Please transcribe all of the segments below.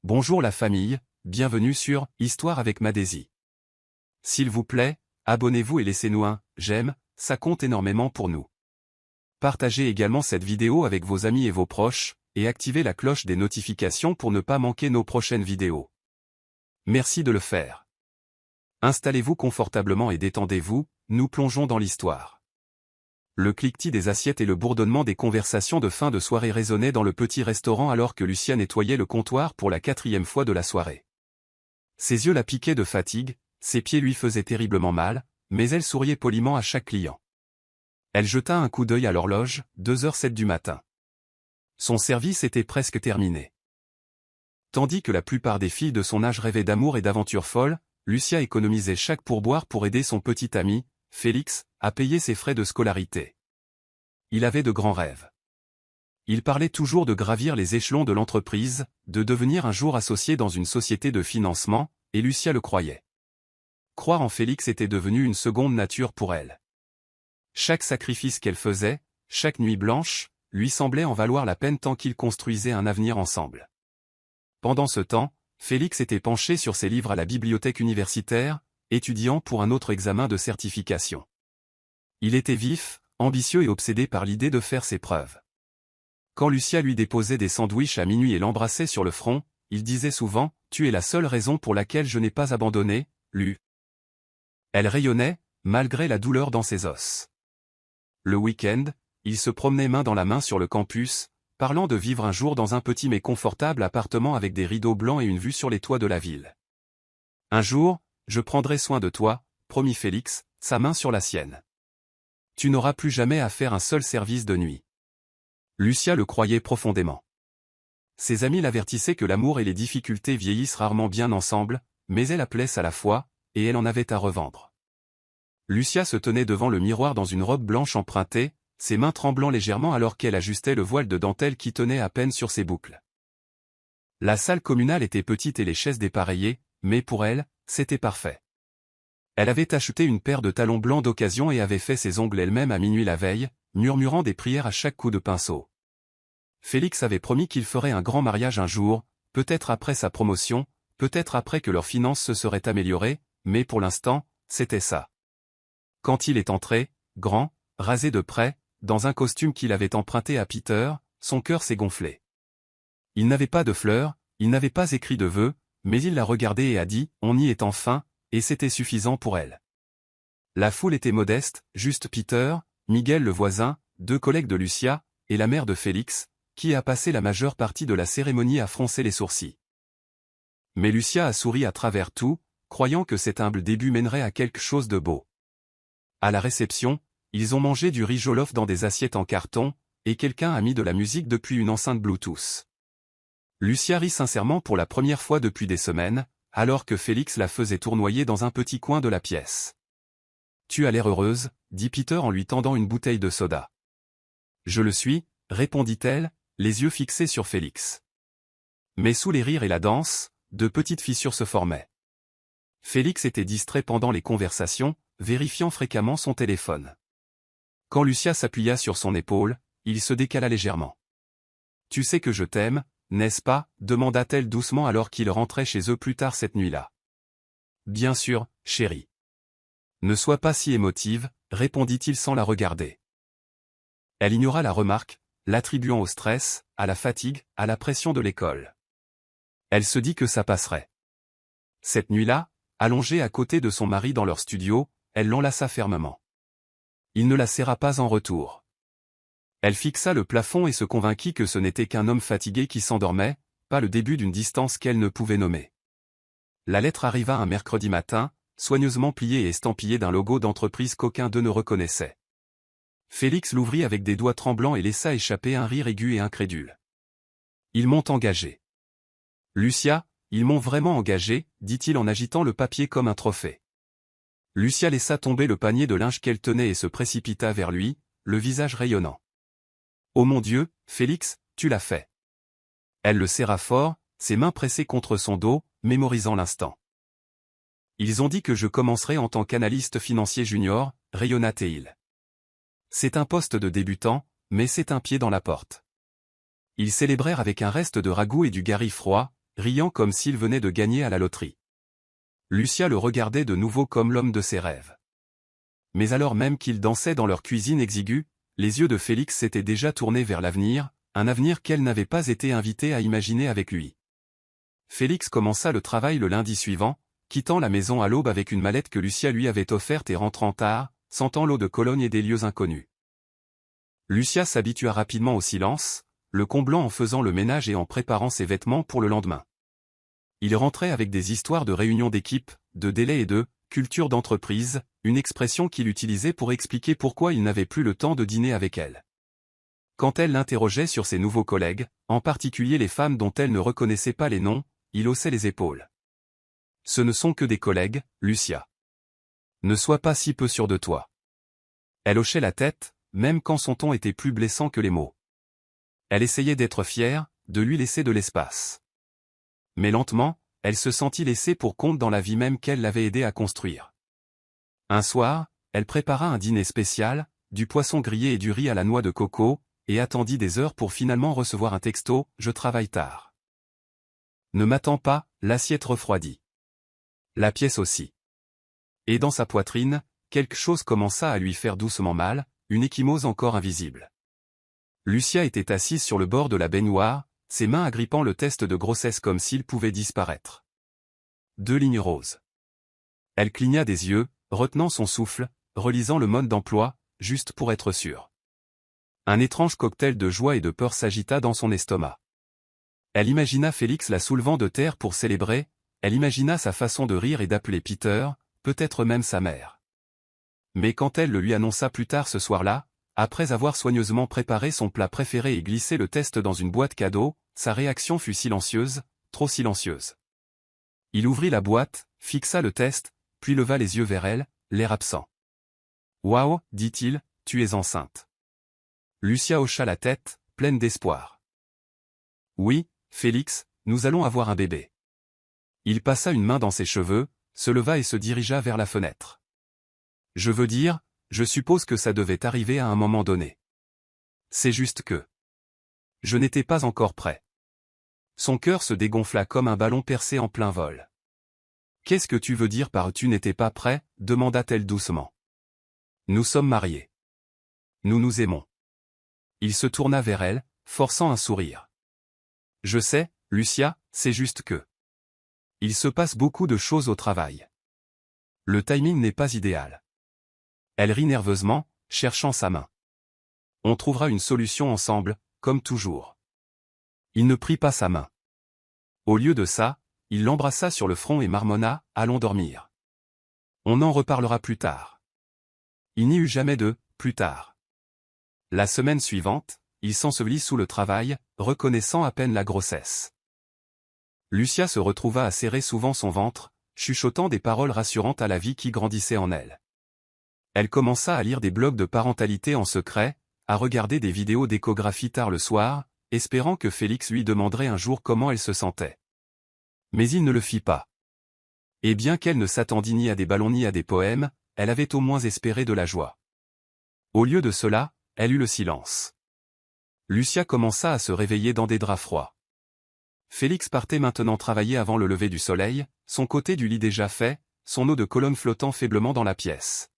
Bonjour la famille, bienvenue sur Histoire avec Madésie. S'il vous plaît, abonnez-vous et laissez-nous un j'aime, ça compte énormément pour nous. Partagez également cette vidéo avec vos amis et vos proches, et activez la cloche des notifications pour ne pas manquer nos prochaines vidéos. Merci de le faire. Installez-vous confortablement et détendez-vous, nous plongeons dans l'histoire. Le cliquetis des assiettes et le bourdonnement des conversations de fin de soirée résonnaient dans le petit restaurant alors que Lucia nettoyait le comptoir pour la 4e fois de la soirée. Ses yeux la piquaient de fatigue, ses pieds lui faisaient terriblement mal, mais elle souriait poliment à chaque client. Elle jeta un coup d'œil à l'horloge, 2h07 du matin. Son service était presque terminé. Tandis que la plupart des filles de son âge rêvaient d'amour et d'aventures folles, Lucia économisait chaque pourboire pour aider son petit ami, Félix, à payer ses frais de scolarité. Il avait de grands rêves. Il parlait toujours de gravir les échelons de l'entreprise, de devenir un jour associé dans une société de financement, et Lucia le croyait. Croire en Félix était devenu une seconde nature pour elle. Chaque sacrifice qu'elle faisait, chaque nuit blanche, lui semblait en valoir la peine tant qu'ils construisaient un avenir ensemble. Pendant ce temps, Félix était penché sur ses livres à la bibliothèque universitaire, étudiant pour un autre examen de certification. Il était vif, ambitieux et obsédé par l'idée de faire ses preuves. Quand Lucia lui déposait des sandwichs à minuit et l'embrassait sur le front, il disait souvent « Tu es la seule raison pour laquelle je n'ai pas abandonné, Lu ». Elle rayonnait, malgré la douleur dans ses os. Le week-end, il se promenait main dans la main sur le campus, parlant de vivre un jour dans un petit mais confortable appartement avec des rideaux blancs et une vue sur les toits de la ville. Un jour, je prendrai soin de toi, promit Félix, sa main sur la sienne. Tu n'auras plus jamais à faire un seul service de nuit. Lucia le croyait profondément. Ses amis l'avertissaient que l'amour et les difficultés vieillissent rarement bien ensemble, mais elle appelait ça la foi, et elle en avait à revendre. Lucia se tenait devant le miroir dans une robe blanche empruntée, ses mains tremblant légèrement alors qu'elle ajustait le voile de dentelle qui tenait à peine sur ses boucles. La salle communale était petite et les chaises dépareillées, mais pour elle, c'était parfait. Elle avait acheté une paire de talons blancs d'occasion et avait fait ses ongles elle-même à minuit la veille, murmurant des prières à chaque coup de pinceau. Félix avait promis qu'il ferait un grand mariage un jour, peut-être après sa promotion, peut-être après que leurs finances se seraient améliorées, mais pour l'instant, c'était ça. Quand il est entré, grand, rasé de près, dans un costume qu'il avait emprunté à Peter, son cœur s'est gonflé. Il n'avait pas de fleurs, il n'avait pas écrit de vœux, mais il l'a regardée et a dit « On y est enfin », et c'était suffisant pour elle. La foule était modeste, juste Peter, Miguel le voisin, 2 collègues de Lucia, et la mère de Félix, qui a passé la majeure partie de la cérémonie à froncer les sourcils. Mais Lucia a souri à travers tout, croyant que cet humble début mènerait à quelque chose de beau. À la réception, ils ont mangé du riz jollof dans des assiettes en carton, et quelqu'un a mis de la musique depuis une enceinte Bluetooth. Lucia rit sincèrement pour la première fois depuis des semaines, alors que Félix la faisait tournoyer dans un petit coin de la pièce. « Tu as l'air heureuse », dit Peter en lui tendant une bouteille de soda. « Je le suis », répondit-elle, les yeux fixés sur Félix. Mais sous les rires et la danse, de petites fissures se formaient. Félix était distrait pendant les conversations, vérifiant fréquemment son téléphone. Quand Lucia s'appuya sur son épaule, il se décala légèrement. « Tu sais que je t'aime, n'est-ce pas ?» demanda-t-elle doucement alors qu'il rentrait chez eux plus tard cette nuit-là. « Bien sûr, chérie. »« Ne sois pas si émotive, » répondit-il sans la regarder. Elle ignora la remarque, l'attribuant au stress, à la fatigue, à la pression de l'école. Elle se dit que ça passerait. Cette nuit-là, allongée à côté de son mari dans leur studio, elle l'enlaça fermement. Il ne la serra pas en retour. Elle fixa le plafond et se convainquit que ce n'était qu'un homme fatigué qui s'endormait, pas le début d'une distance qu'elle ne pouvait nommer. La lettre arriva un mercredi matin, soigneusement pliée et estampillée d'un logo d'entreprise qu'aucun d'eux ne reconnaissait. Félix l'ouvrit avec des doigts tremblants et laissa échapper un rire aigu et incrédule. « Ils m'ont engagé. »« Lucia, ils m'ont vraiment engagé, » dit-il en agitant le papier comme un trophée. Lucia laissa tomber le panier de linge qu'elle tenait et se précipita vers lui, le visage rayonnant. « Oh mon Dieu, Félix, tu l'as fait. » Elle le serra fort, ses mains pressées contre son dos, mémorisant l'instant. « Ils ont dit que je commencerais en tant qu'analyste financier junior, » rayonna-t-il. « C'est un poste de débutant, mais c'est un pied dans la porte. » Ils célébrèrent avec un reste de ragoût et du gari froid, riant comme s'il venait de gagner à la loterie. Lucia le regardait de nouveau comme l'homme de ses rêves. Mais alors même qu'ils dansaient dans leur cuisine exiguë, les yeux de Félix s'étaient déjà tournés vers l'avenir, un avenir qu'elle n'avait pas été invitée à imaginer avec lui. Félix commença le travail le lundi suivant, quittant la maison à l'aube avec une mallette que Lucia lui avait offerte et rentrant tard, sentant l'eau de Cologne et des lieux inconnus. Lucia s'habitua rapidement au silence, le comblant en faisant le ménage et en préparant ses vêtements pour le lendemain. Il rentrait avec des histoires de réunions d'équipe, de délais et de « culture d'entreprise », une expression qu'il utilisait pour expliquer pourquoi il n'avait plus le temps de dîner avec elle. Quand elle l'interrogeait sur ses nouveaux collègues, en particulier les femmes dont elle ne reconnaissait pas les noms, il haussait les épaules. « Ce ne sont que des collègues, Lucia. Ne sois pas si peu sûre de toi. » Elle hochait la tête, même quand son ton était plus blessant que les mots. Elle essayait d'être fière, de lui laisser de l'espace. Mais lentement, elle se sentit laissée pour compte dans la vie même qu'elle l'avait aidé à construire. Un soir, elle prépara un dîner spécial, du poisson grillé et du riz à la noix de coco, et attendit des heures pour finalement recevoir un texto « Je travaille tard. » Ne m'attends pas, l'assiette refroidit. La pièce aussi. Et dans sa poitrine, quelque chose commença à lui faire doucement mal, une ecchymose encore invisible. Lucia était assise sur le bord de la baignoire, ses mains agrippant le test de grossesse comme s'il pouvait disparaître. 2 lignes roses. Elle cligna des yeux, retenant son souffle, relisant le mode d'emploi, juste pour être sûre. Un étrange cocktail de joie et de peur s'agita dans son estomac. Elle imagina Félix la soulevant de terre pour célébrer, elle imagina sa façon de rire et d'appeler Peter, peut-être même sa mère. Mais quand elle le lui annonça plus tard ce soir-là, après avoir soigneusement préparé son plat préféré et glissé le test dans une boîte cadeau, sa réaction fut silencieuse, trop silencieuse. Il ouvrit la boîte, fixa le test, puis leva les yeux vers elle, l'air absent. « Waouh, dit-il, tu es enceinte. » Lucia hocha la tête, pleine d'espoir. « Oui, Félix, nous allons avoir un bébé. » Il passa une main dans ses cheveux, se leva et se dirigea vers la fenêtre. « Je veux dire, je suppose que ça devait arriver à un moment donné. C'est juste que... je n'étais pas encore prêt. » Son cœur se dégonfla comme un ballon percé en plein vol. « Qu'est-ce que tu veux dire par « tu n'étais pas prêt » demanda-t-elle doucement. « Nous sommes mariés. Nous nous aimons. » Il se tourna vers elle, forçant un sourire. « Je sais, Lucia, c'est juste que... il se passe beaucoup de choses au travail. Le timing n'est pas idéal. » Elle rit nerveusement, cherchant sa main. « On trouvera une solution ensemble, comme toujours. » Il ne prit pas sa main. Au lieu de ça, il l'embrassa sur le front et marmonna « Allons dormir. On en reparlera plus tard. » Il n'y eut jamais de « plus tard ». La semaine suivante, il s'ensevelit sous le travail, reconnaissant à peine la grossesse. Lucia se retrouva à serrer souvent son ventre, chuchotant des paroles rassurantes à la vie qui grandissait en elle. Elle commença à lire des blogs de parentalité en secret, à regarder des vidéos d'échographie tard le soir, espérant que Félix lui demanderait un jour comment elle se sentait. Mais il ne le fit pas. Et bien qu'elle ne s'attendît ni à des ballons ni à des poèmes, elle avait au moins espéré de la joie. Au lieu de cela, elle eut le silence. Lucia commença à se réveiller dans des draps froids. Félix partait maintenant travailler avant le lever du soleil, son côté du lit déjà fait, son eau de Cologne flottant faiblement dans la pièce.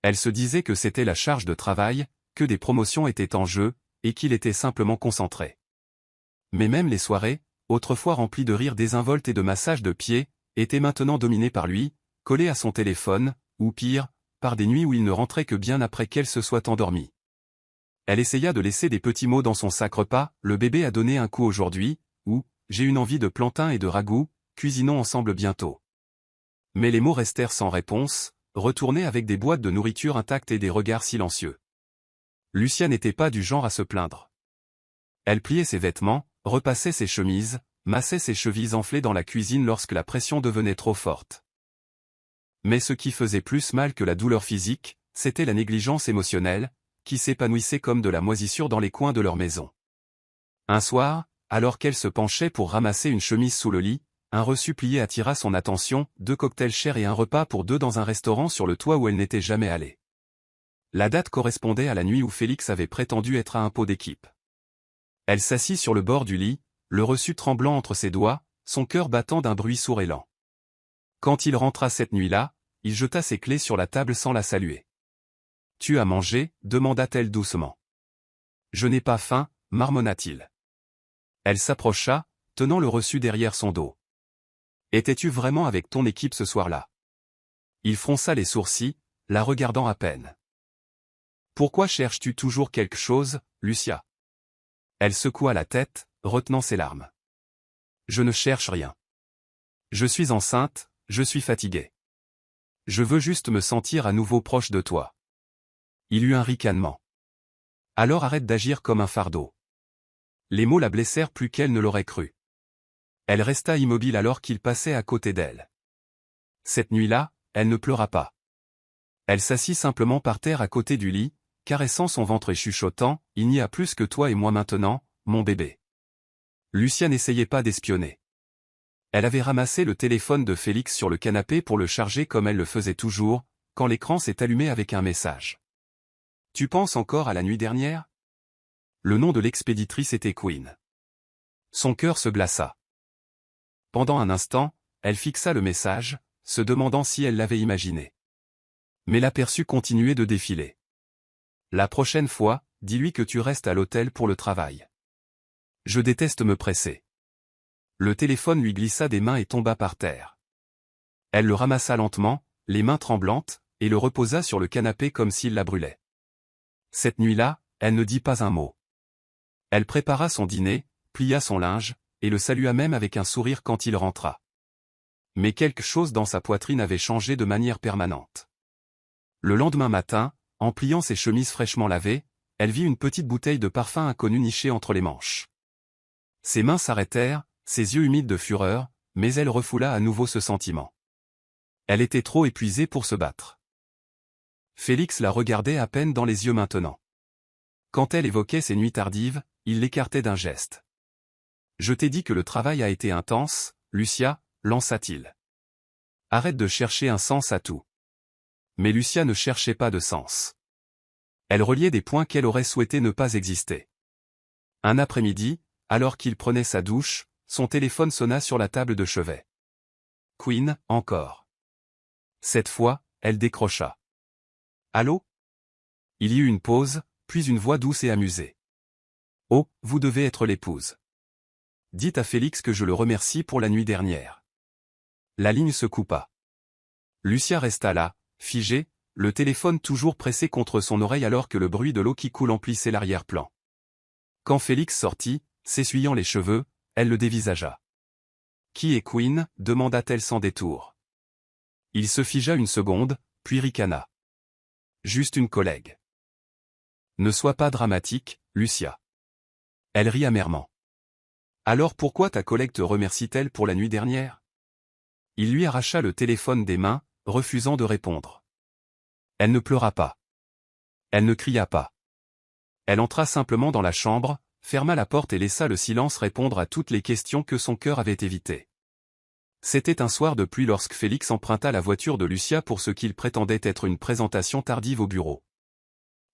Elle se disait que c'était la charge de travail, que des promotions étaient en jeu, et qu'il était simplement concentré. Mais même les soirées, autrefois remplies de rires désinvoltes et de massages de pieds, étaient maintenant dominées par lui, collé à son téléphone, ou pire, par des nuits où il ne rentrait que bien après qu'elle se soit endormie. Elle essaya de laisser des petits mots dans son sac repas, le bébé a donné un coup aujourd'hui, ou, j'ai une envie de plantain et de ragoût, cuisinons ensemble bientôt. Mais les mots restèrent sans réponse, retournés avec des boîtes de nourriture intactes et des regards silencieux. Lucia n'était pas du genre à se plaindre. Elle pliait ses vêtements, repassait ses chemises, massait ses chevilles enflées dans la cuisine lorsque la pression devenait trop forte. Mais ce qui faisait plus mal que la douleur physique, c'était la négligence émotionnelle, qui s'épanouissait comme de la moisissure dans les coins de leur maison. Un soir, alors qu'elle se penchait pour ramasser une chemise sous le lit, un reçu plié attira son attention, 2 cocktails chers et un repas pour 2 dans un restaurant sur le toit où elle n'était jamais allée. La date correspondait à la nuit où Félix avait prétendu être à un pot d'équipe. Elle s'assit sur le bord du lit, le reçut tremblant entre ses doigts, son cœur battant d'un bruit sourd et lent. Quand il rentra cette nuit-là, il jeta ses clés sur la table sans la saluer. « Tu as mangé » demanda-t-elle doucement. « Je n'ai pas faim » marmonna-t-il. Elle s'approcha, tenant le reçu derrière son dos. « Étais-tu vraiment avec ton équipe ce soir-là » Il fronça les sourcils, la regardant à peine. « Pourquoi cherches-tu toujours quelque chose, Lucia ?» Elle secoua la tête, retenant ses larmes. « Je ne cherche rien. Je suis enceinte, je suis fatiguée. Je veux juste me sentir à nouveau proche de toi. » Il eut un ricanement. « Alors arrête d'agir comme un fardeau. » Les mots la blessèrent plus qu'elle ne l'aurait cru. Elle resta immobile alors qu'il passait à côté d'elle. Cette nuit-là, elle ne pleura pas. Elle s'assit simplement par terre à côté du lit, caressant son ventre et chuchotant, « Il n'y a plus que toi et moi maintenant, mon bébé. » Lucia n'essayait pas d'espionner. Elle avait ramassé le téléphone de Félix sur le canapé pour le charger comme elle le faisait toujours, quand l'écran s'est allumé avec un message. « Tu penses encore à la nuit dernière ?» Le nom de l'expéditrice était Queen. Son cœur se glaça. Pendant un instant, elle fixa le message, se demandant si elle l'avait imaginé. Mais l'aperçut continuer de défiler. « La prochaine fois, dis-lui que tu restes à l'hôtel pour le travail. Je déteste me presser. » Le téléphone lui glissa des mains et tomba par terre. Elle le ramassa lentement, les mains tremblantes, et le reposa sur le canapé comme s'il la brûlait. Cette nuit-là, elle ne dit pas un mot. Elle prépara son dîner, plia son linge, et le salua même avec un sourire quand il rentra. Mais quelque chose dans sa poitrine avait changé de manière permanente. Le lendemain matin, en pliant ses chemises fraîchement lavées, elle vit une petite bouteille de parfum inconnu nichée entre les manches. Ses mains s'arrêtèrent, ses yeux humides de fureur, mais elle refoula à nouveau ce sentiment. Elle était trop épuisée pour se battre. Félix la regardait à peine dans les yeux maintenant. Quand elle évoquait ses nuits tardives, il l'écartait d'un geste. « Je t'ai dit que le travail a été intense, Lucia, » lança-t-il. « Arrête de chercher un sens à tout. » Mais Lucia ne cherchait pas de sens. Elle reliait des points qu'elle aurait souhaité ne pas exister. Un après-midi, alors qu'il prenait sa douche, son téléphone sonna sur la table de chevet. Queen, encore. Cette fois, elle décrocha. « Allô ?» Il y eut une pause, puis une voix douce et amusée. « Oh, vous devez être l'épouse. Dites à Félix que je le remercie pour la nuit dernière. » La ligne se coupa. Lucia resta là, figée, le téléphone toujours pressé contre son oreille alors que le bruit de l'eau qui coule emplissait l'arrière-plan. Quand Félix sortit, s'essuyant les cheveux, elle le dévisagea. « Qui est Queen ?» demanda-t-elle sans détour. Il se figea une seconde, puis ricana. « Juste une collègue. » « Ne sois pas dramatique, Lucia. » Elle rit amèrement. « Alors pourquoi ta collègue te remercie-t-elle pour la nuit dernière ?» Il lui arracha le téléphone des mains, refusant de répondre. Elle ne pleura pas. Elle ne cria pas. Elle entra simplement dans la chambre, ferma la porte et laissa le silence répondre à toutes les questions que son cœur avait évitées. C'était un soir de pluie lorsque Félix emprunta la voiture de Lucia pour ce qu'il prétendait être une présentation tardive au bureau.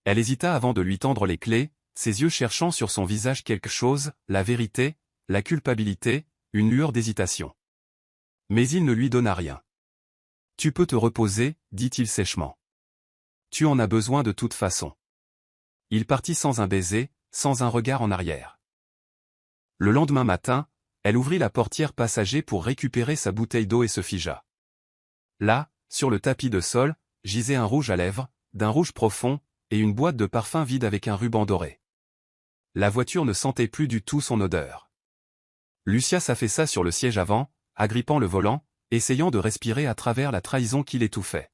Elle hésita avant de lui tendre les clés, ses yeux cherchant sur son visage quelque chose, la vérité, la culpabilité, une lueur d'hésitation. Mais il ne lui donna rien. « Tu peux te reposer, dit-il sèchement. Tu en as besoin de toute façon. » Il partit sans un baiser, sans un regard en arrière. Le lendemain matin, elle ouvrit la portière passager pour récupérer sa bouteille d'eau et se figea. Là, sur le tapis de sol, gisait un rouge à lèvres, d'un rouge profond, et une boîte de parfum vide avec un ruban doré. La voiture ne sentait plus du tout son odeur. Lucia s'affaissa sur le siège avant, agrippant le volant, essayant de respirer à travers la trahison qui l'étouffait.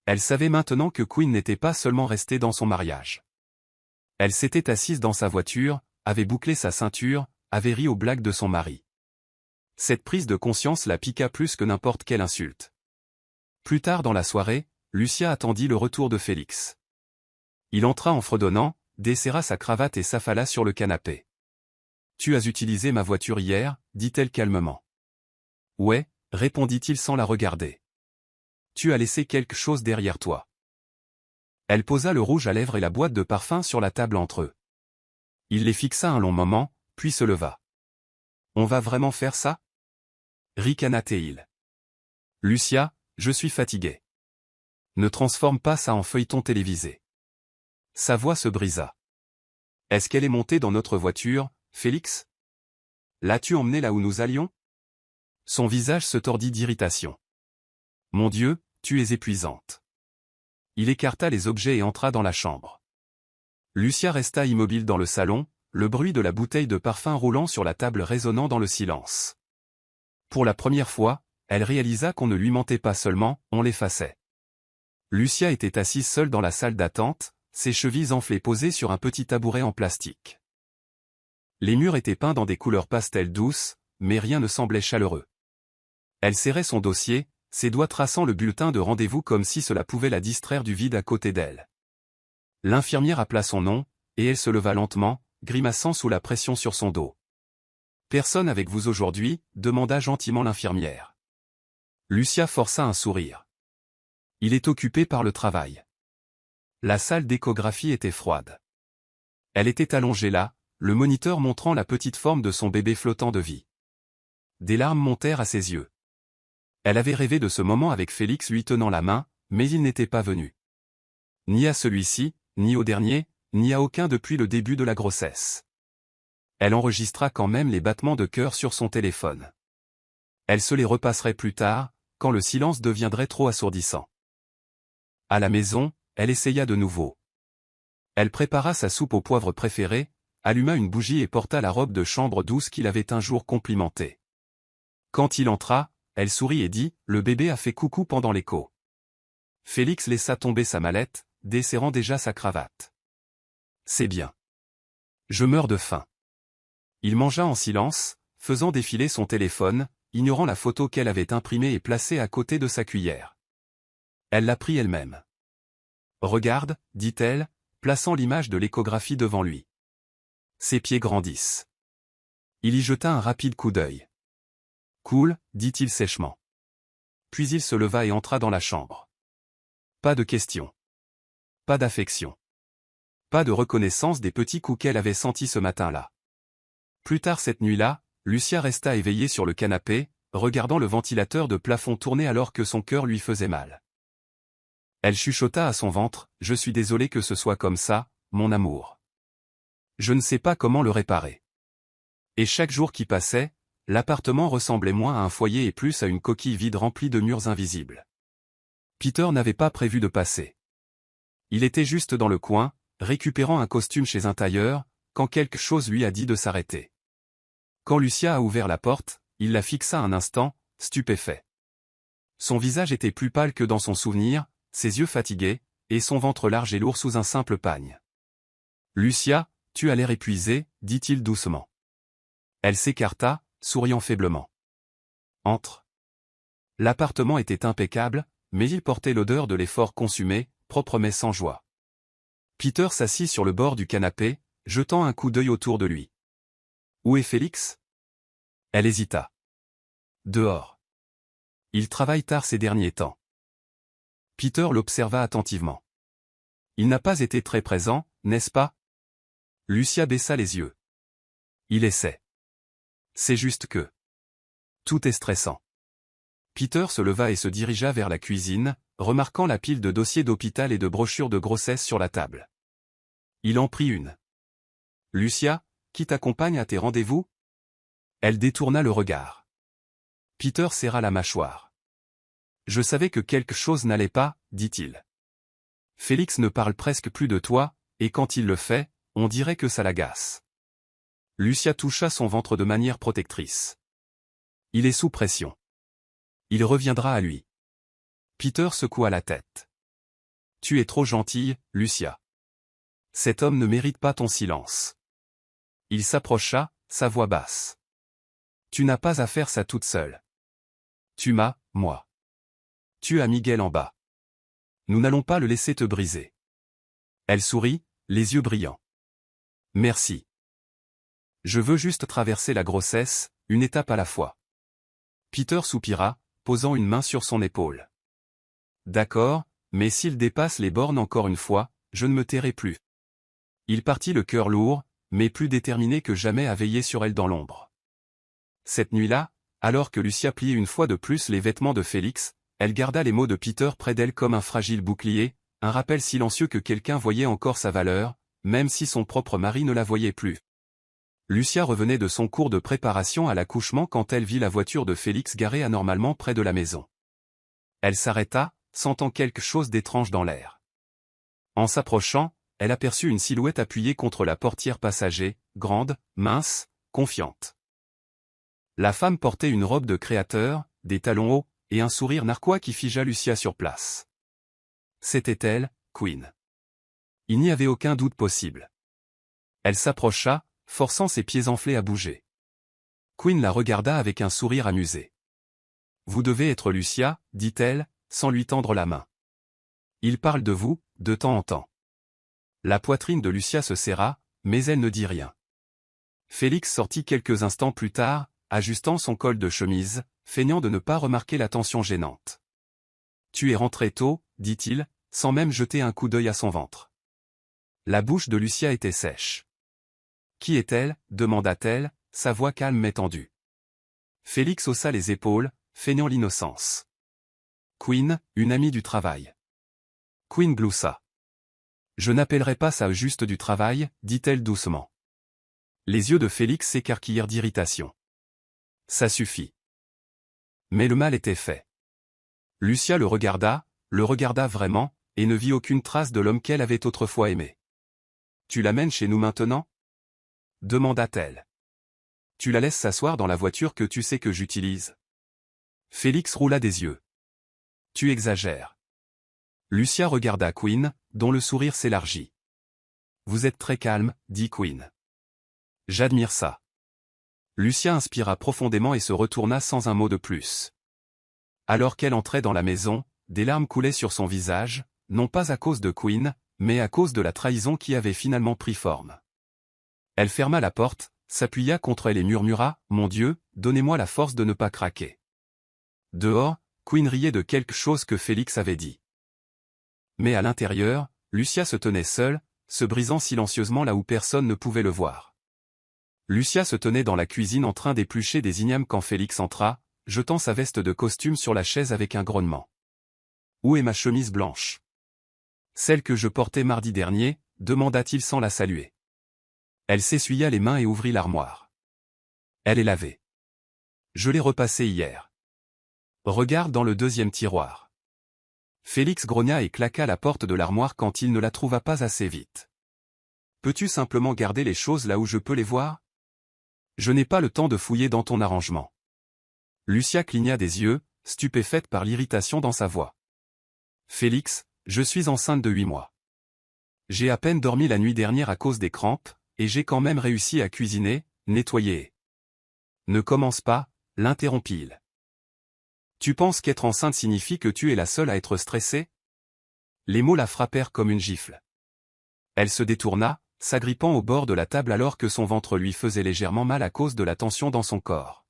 Elle savait maintenant que Queen n'était pas seulement restée dans son mariage. Elle s'était assise dans sa voiture, avait bouclé sa ceinture, avait ri aux blagues de son mari. Cette prise de conscience la piqua plus que n'importe quelle insulte. Plus tard dans la soirée, Lucia attendit le retour de Félix. Il entra en fredonnant, desserra sa cravate et s'affala sur le canapé. « Tu as utilisé ma voiture hier ?» dit-elle calmement. « Ouais », répondit-il sans la regarder. « Tu as laissé quelque chose derrière toi. » Elle posa le rouge à lèvres et la boîte de parfum sur la table entre eux. Il les fixa un long moment, puis se leva. On va vraiment faire ça? Ricana Théil. Lucia, je suis fatigué. Ne transforme pas ça en feuilleton télévisé. Sa voix se brisa. Est-ce qu'elle est montée dans notre voiture, Félix? L'as-tu emmenée là où nous allions? Son visage se tordit d'irritation. Mon Dieu, tu es épuisante. Il écarta les objets et entra dans la chambre. Lucia resta immobile dans le salon, le bruit de la bouteille de parfum roulant sur la table résonnant dans le silence. Pour la première fois, elle réalisa qu'on ne lui mentait pas seulement, on l'effaçait. Lucia était assise seule dans la salle d'attente, ses chevilles enflées posées sur un petit tabouret en plastique. Les murs étaient peints dans des couleurs pastel douces, mais rien ne semblait chaleureux. Elle serrait son dossier, ses doigts traçant le bulletin de rendez-vous comme si cela pouvait la distraire du vide à côté d'elle. L'infirmière appela son nom, et elle se leva lentement, grimaçant sous la pression sur son dos. « Personne avec vous aujourd'hui » demanda gentiment l'infirmière. Lucia força un sourire. « Il est occupé par le travail. » La salle d'échographie était froide. Elle était allongée là, le moniteur montrant la petite forme de son bébé flottant de vie. Des larmes montèrent à ses yeux. Elle avait rêvé de ce moment avec Félix lui tenant la main, mais il n'était pas venu. Ni à celui-ci, ni au dernier, ni à aucun depuis le début de la grossesse. Elle enregistra quand même les battements de cœur sur son téléphone. Elle se les repasserait plus tard, quand le silence deviendrait trop assourdissant. À la maison, elle essaya de nouveau. Elle prépara sa soupe au poivre préférée, alluma une bougie et porta la robe de chambre douce qu'il avait un jour complimentée. Quand il entra, elle sourit et dit « Le bébé a fait coucou pendant l'écho ». Félix laissa tomber sa mallette, desserrant déjà sa cravate. « C'est bien. Je meurs de faim. » Il mangea en silence, faisant défiler son téléphone, ignorant la photo qu'elle avait imprimée et placée à côté de sa cuillère. Elle la prit elle-même. « Regarde, dit-elle, plaçant l'image de l'échographie devant lui. Ses pieds grandissent. » Il y jeta un rapide coup d'œil. « Cool, dit-il sèchement. Puis il se leva et entra dans la chambre. Pas de questions. Pas d'affection. Pas de reconnaissance des petits coups qu'elle avait sentis ce matin-là. Plus tard cette nuit-là, Lucia resta éveillée sur le canapé, regardant le ventilateur de plafond tourner alors que son cœur lui faisait mal. Elle chuchota à son ventre, « Je suis désolée que ce soit comme ça, mon amour. Je ne sais pas comment le réparer. » Et chaque jour qui passait, l'appartement ressemblait moins à un foyer et plus à une coquille vide remplie de murs invisibles. Peter n'avait pas prévu de passer. Il était juste dans le coin, récupérant un costume chez un tailleur, quand quelque chose lui a dit de s'arrêter. Quand Lucia a ouvert la porte, il la fixa un instant, stupéfait. Son visage était plus pâle que dans son souvenir, ses yeux fatigués, et son ventre large et lourd sous un simple pagne. « Lucia, tu as l'air épuisée, dit-il doucement. Elle s'écarta, souriant faiblement. « Entre. » L'appartement était impeccable, mais il portait l'odeur de l'effort consumé, propre mais sans joie. Peter s'assit sur le bord du canapé, jetant un coup d'œil autour de lui. « Où est Félix ?» Elle hésita. « Dehors. Il travaille tard ces derniers temps. » Peter l'observa attentivement. « Il n'a pas été très présent, n'est-ce pas ?» Lucia baissa les yeux. « Il essaie. C'est juste que... tout est stressant. » Peter se leva et se dirigea vers la cuisine, remarquant la pile de dossiers d'hôpital et de brochures de grossesse sur la table. Il en prit une. « Lucia, qui t'accompagne à tes rendez-vous ?» Elle détourna le regard. Peter serra la mâchoire. « Je savais que quelque chose n'allait pas, dit-il. Félix ne parle presque plus de toi, et quand il le fait, on dirait que ça l'agace. » Lucia toucha son ventre de manière protectrice. « Il est sous pression. Il reviendra à lui. » Peter secoua la tête. « Tu es trop gentille, Lucia. Cet homme ne mérite pas ton silence. » Il s'approcha, sa voix basse. « Tu n'as pas à faire ça toute seule. Tu m'as, moi. Tu as Miguel en bas. Nous n'allons pas le laisser te briser. » Elle sourit, les yeux brillants. « Merci. Je veux juste traverser la grossesse, une étape à la fois. » Peter soupira, posant une main sur son épaule. « D'accord, mais s'il dépasse les bornes encore une fois, je ne me tairai plus. » Il partit le cœur lourd, mais plus déterminé que jamais à veiller sur elle dans l'ombre. Cette nuit-là, alors que Lucia pliait une fois de plus les vêtements de Félix, elle garda les mots de Peter près d'elle comme un fragile bouclier, un rappel silencieux que quelqu'un voyait encore sa valeur, même si son propre mari ne la voyait plus. Lucia revenait de son cours de préparation à l'accouchement quand elle vit la voiture de Félix garée anormalement près de la maison. Elle s'arrêta, sentant quelque chose d'étrange dans l'air. En s'approchant, elle aperçut une silhouette appuyée contre la portière passager, grande, mince, confiante. La femme portait une robe de créateur, des talons hauts, et un sourire narquois qui figea Lucia sur place. C'était elle, Queen. Il n'y avait aucun doute possible. Elle s'approcha, forçant ses pieds enflés à bouger. Queen la regarda avec un sourire amusé. « Vous devez être Lucia, dit-elle, sans lui tendre la main. Il parle de vous, de temps en temps. » La poitrine de Lucia se serra, mais elle ne dit rien. Félix sortit quelques instants plus tard, ajustant son col de chemise, feignant de ne pas remarquer la tension gênante. « Tu es rentré tôt, dit-il, sans même jeter un coup d'œil à son ventre. » La bouche de Lucia était sèche. « Qui est-elle » demanda-t-elle, sa voix calme mais tendue. Félix haussa les épaules, feignant l'innocence. « Queen, une amie du travail. » Queen gloussa. « Je n'appellerai pas ça juste du travail, dit-elle doucement. » Les yeux de Félix s'écarquillèrent d'irritation. « Ça suffit. » Mais le mal était fait. Lucia le regarda vraiment, et ne vit aucune trace de l'homme qu'elle avait autrefois aimé. « Tu l'amènes chez nous maintenant » demanda-t-elle. « Tu la laisses s'asseoir dans la voiture que tu sais que j'utilise ?» Félix roula des yeux. « Tu exagères. » Lucia regarda Queen, dont le sourire s'élargit. « Vous êtes très calme, dit Queen. J'admire ça. » Lucia inspira profondément et se retourna sans un mot de plus. Alors qu'elle entrait dans la maison, des larmes coulaient sur son visage, non pas à cause de Queen, mais à cause de la trahison qui avait finalement pris forme. Elle ferma la porte, s'appuya contre elle et murmura « Mon Dieu, donnez-moi la force de ne pas craquer. » Dehors, Queen riait de quelque chose que Félix avait dit. Mais à l'intérieur, Lucia se tenait seule, se brisant silencieusement là où personne ne pouvait le voir. Lucia se tenait dans la cuisine en train d'éplucher des ignames quand Félix entra, jetant sa veste de costume sur la chaise avec un grognement. « Où est ma chemise blanche ? » « Celle que je portais mardi dernier, » demanda-t-il sans la saluer. Elle s'essuya les mains et ouvrit l'armoire. « Elle est lavée. Je l'ai repassée hier. Regarde dans le deuxième tiroir. » Félix grogna et claqua la porte de l'armoire quand il ne la trouva pas assez vite. « Peux-tu simplement garder les choses là où je peux les voir ? Je n'ai pas le temps de fouiller dans ton arrangement. » Lucia cligna des yeux, stupéfaite par l'irritation dans sa voix. « Félix, je suis enceinte de 8 mois. J'ai à peine dormi la nuit dernière à cause des crampes, et j'ai quand même réussi à cuisiner, nettoyer et... » « Ne commence pas, » l'interrompit-il. « Tu penses qu'être enceinte signifie que tu es la seule à être stressée ? » Les mots la frappèrent comme une gifle. Elle se détourna, s'agrippant au bord de la table alors que son ventre lui faisait légèrement mal à cause de la tension dans son corps.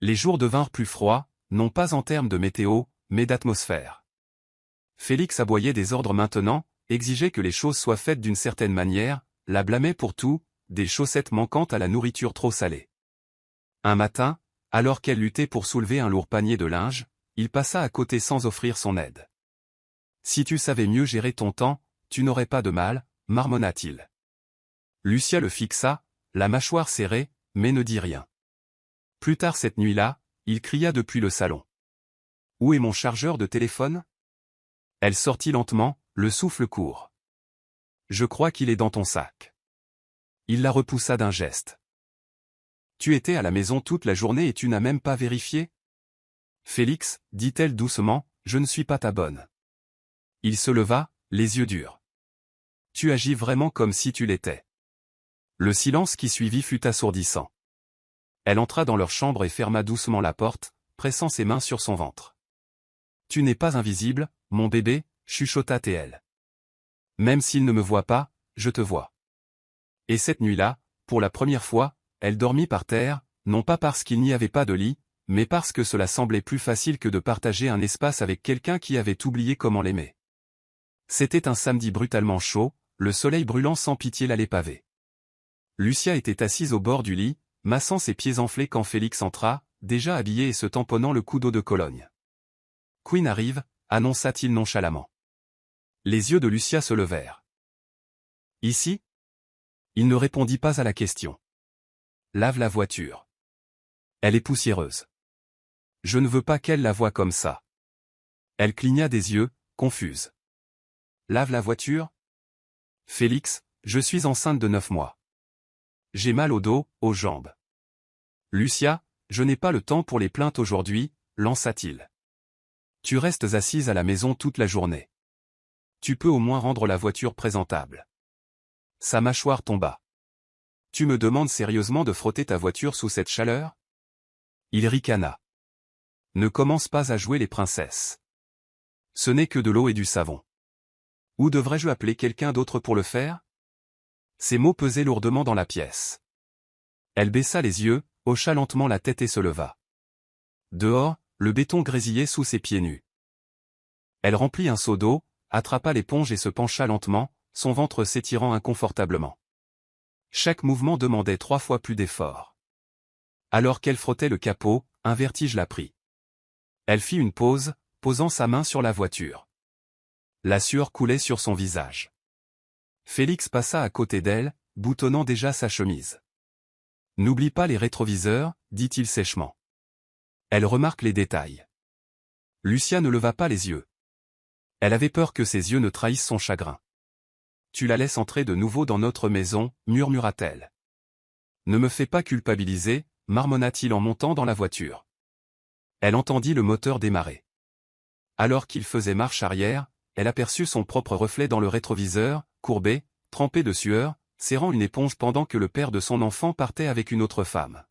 Les jours devinrent plus froids, non pas en termes de météo, mais d'atmosphère. Félix aboyait des ordres maintenant, exigeait que les choses soient faites d'une certaine manière, la blâmait pour tout, des chaussettes manquantes à la nourriture trop salée. Un matin, alors qu'elle luttait pour soulever un lourd panier de linge, il passa à côté sans offrir son aide. « Si tu savais mieux gérer ton temps, tu n'aurais pas de mal, » marmonna-t-il. Lucia le fixa, la mâchoire serrée, mais ne dit rien. Plus tard cette nuit-là, il cria depuis le salon. « Où est mon chargeur de téléphone ?» Elle sortit lentement, le souffle court. « Je crois qu'il est dans ton sac. » Il la repoussa d'un geste. « Tu étais à la maison toute la journée et tu n'as même pas vérifié ? » Félix, dit-elle doucement, je ne suis pas ta bonne. Il se leva, les yeux durs. « Tu agis vraiment comme si tu l'étais. » Le silence qui suivit fut assourdissant. Elle entra dans leur chambre et ferma doucement la porte, pressant ses mains sur son ventre. « Tu n'es pas invisible, mon bébé, » chuchota-t-elle. « Même s'il ne me voit pas, je te vois. » Et cette nuit-là, pour la première fois, elle dormit par terre, non pas parce qu'il n'y avait pas de lit, mais parce que cela semblait plus facile que de partager un espace avec quelqu'un qui avait oublié comment l'aimer. C'était un samedi brutalement chaud, le soleil brûlant sans pitié l'allée pavée. Lucia était assise au bord du lit, massant ses pieds enflés quand Félix entra, déjà habillé et se tamponnant le coup d'eau de Cologne. « Queen arrive », annonça-t-il nonchalamment. Les yeux de Lucia se levèrent. « Ici ?» Il ne répondit pas à la question. « Lave la voiture. Elle est poussiéreuse. Je ne veux pas qu'elle la voie comme ça. » Elle cligna des yeux, confuse. « Lave la voiture ? Félix, je suis enceinte de 9 mois. J'ai mal au dos, aux jambes. » Lucia, je n'ai pas le temps pour les plaintes aujourd'hui, lança-t-il. Tu restes assise à la maison toute la journée. Tu peux au moins rendre la voiture présentable. Sa mâchoire tomba. Tu me demandes sérieusement de frotter ta voiture sous cette chaleur ? Il ricana. Ne commence pas à jouer les princesses. Ce n'est que de l'eau et du savon. Ou devrais-je appeler quelqu'un d'autre pour le faire ? Ces mots pesaient lourdement dans la pièce. Elle baissa les yeux, hocha lentement la tête et se leva. Dehors, le béton grésillait sous ses pieds nus. Elle remplit un seau d'eau, attrapa l'éponge et se pencha lentement, son ventre s'étirant inconfortablement. Chaque mouvement demandait 3 fois plus d'effort. Alors qu'elle frottait le capot, un vertige la prit. Elle fit une pause, posant sa main sur la voiture. La sueur coulait sur son visage. Félix passa à côté d'elle, boutonnant déjà sa chemise. « N'oublie pas les rétroviseurs, dit-il sèchement. Elle remarque les détails. » Lucia ne leva pas les yeux. Elle avait peur que ses yeux ne trahissent son chagrin. « Tu la laisses entrer de nouveau dans notre maison, murmura-t-elle. Ne me fais pas culpabiliser, marmonna-t-il en montant dans la voiture. Elle entendit le moteur démarrer. Alors qu'il faisait marche arrière, elle aperçut son propre reflet dans le rétroviseur, courbé, trempé de sueur, serrant une éponge pendant que le père de son enfant partait avec une autre femme.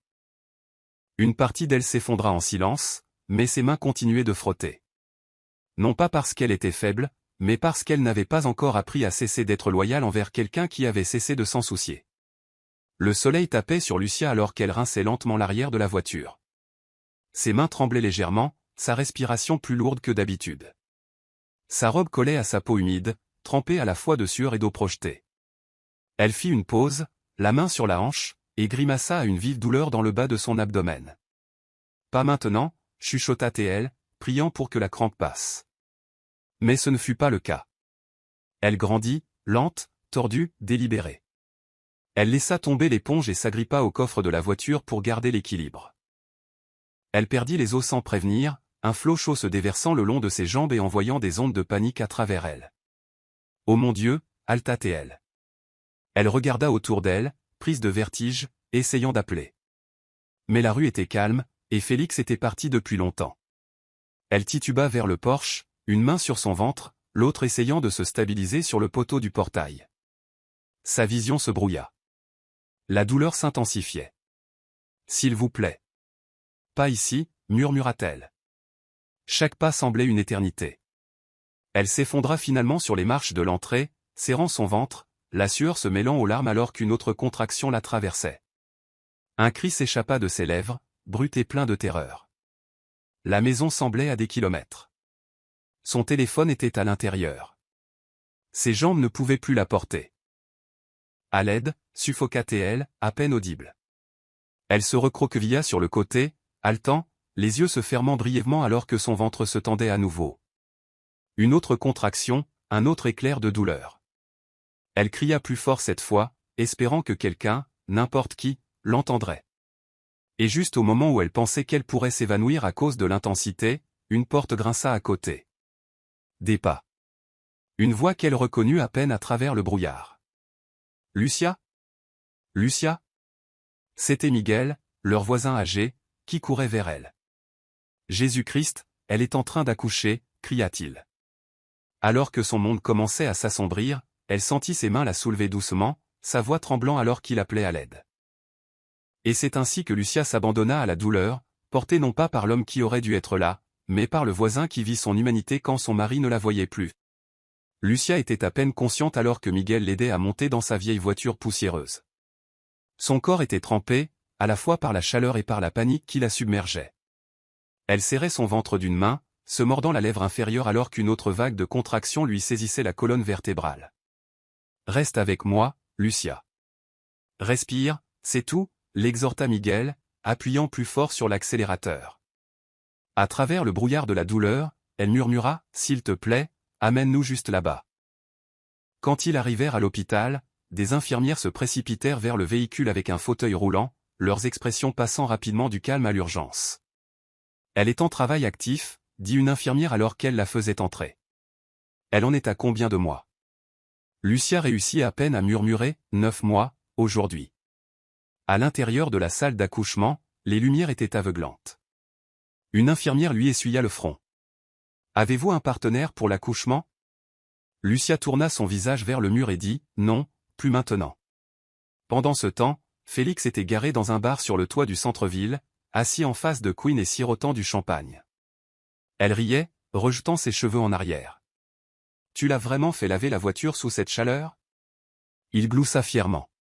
Une partie d'elle s'effondra en silence, mais ses mains continuaient de frotter. Non pas parce qu'elle était faible, mais parce qu'elle n'avait pas encore appris à cesser d'être loyale envers quelqu'un qui avait cessé de s'en soucier. Le soleil tapait sur Lucia alors qu'elle rinçait lentement l'arrière de la voiture. Ses mains tremblaient légèrement, sa respiration plus lourde que d'habitude. Sa robe collait à sa peau humide, trempée à la fois de sueur et d'eau projetée. Elle fit une pause, la main sur la hanche, et grimaça à une vive douleur dans le bas de son abdomen. « Pas maintenant » chuchota-t-elle, priant pour que la crampe passe. Mais ce ne fut pas le cas. Elle grandit, lente, tordue, délibérée. Elle laissa tomber l'éponge et s'agrippa au coffre de la voiture pour garder l'équilibre. Elle perdit les os sans prévenir, un flot chaud se déversant le long de ses jambes et envoyant des ondes de panique à travers elle. « Oh mon Dieu » halta-t-elle. Elle regarda autour d'elle, prise de vertige, essayant d'appeler. Mais la rue était calme, et Félix était parti depuis longtemps. Elle tituba vers le porche, une main sur son ventre, l'autre essayant de se stabiliser sur le poteau du portail. Sa vision se brouilla. La douleur s'intensifiait. « S'il vous plaît. »« Pas ici » murmura-t-elle. Chaque pas semblait une éternité. Elle s'effondra finalement sur les marches de l'entrée, serrant son ventre, la sueur se mêlant aux larmes alors qu'une autre contraction la traversait. Un cri s'échappa de ses lèvres, brut et plein de terreur. La maison semblait à des kilomètres. Son téléphone était à l'intérieur. Ses jambes ne pouvaient plus la porter. « À l'aide » suffoqua-t-elle, à peine audible. Elle se recroquevilla sur le côté, haletant, les yeux se fermant brièvement alors que son ventre se tendait à nouveau. Une autre contraction, un autre éclair de douleur. Elle cria plus fort cette fois, espérant que quelqu'un, n'importe qui, l'entendrait. Et juste au moment où elle pensait qu'elle pourrait s'évanouir à cause de l'intensité, une porte grinça à côté. Des pas. Une voix qu'elle reconnut à peine à travers le brouillard. « Lucia ? Lucia ?» C'était Miguel, leur voisin âgé, qui courait vers elle. « Jésus-Christ, elle est en train d'accoucher » cria-t-il. Alors que son monde commençait à s'assombrir, elle sentit ses mains la soulever doucement, sa voix tremblant alors qu'il appelait à l'aide. Et c'est ainsi que Lucia s'abandonna à la douleur, portée non pas par l'homme qui aurait dû être là, mais par le voisin qui vit son humanité quand son mari ne la voyait plus. Lucia était à peine consciente alors que Miguel l'aidait à monter dans sa vieille voiture poussiéreuse. Son corps était trempé, à la fois par la chaleur et par la panique qui la submergeait. Elle serrait son ventre d'une main, se mordant la lèvre inférieure alors qu'une autre vague de contraction lui saisissait la colonne vertébrale. « Reste avec moi, Lucia. Respire, c'est tout » l'exhorta Miguel, appuyant plus fort sur l'accélérateur. À travers le brouillard de la douleur, elle murmura, « S'il te plaît, amène-nous juste là-bas. » Quand ils arrivèrent à l'hôpital, des infirmières se précipitèrent vers le véhicule avec un fauteuil roulant, leurs expressions passant rapidement du calme à l'urgence. « Elle est en travail actif, » dit une infirmière alors qu'elle la faisait entrer. « Elle en est à combien de mois ?» Lucia réussit à peine à murmurer, « 9 mois, aujourd'hui. » À l'intérieur de la salle d'accouchement, les lumières étaient aveuglantes. Une infirmière lui essuya le front. « Avez-vous un partenaire pour l'accouchement ?» Lucia tourna son visage vers le mur et dit, « Non, plus maintenant. » Pendant ce temps, Félix était garé dans un bar sur le toit du centre-ville, assis en face de Queen et sirotant du champagne. Elle riait, rejetant ses cheveux en arrière. « Tu l'as vraiment fait laver la voiture sous cette chaleur ?» Il gloussa fièrement.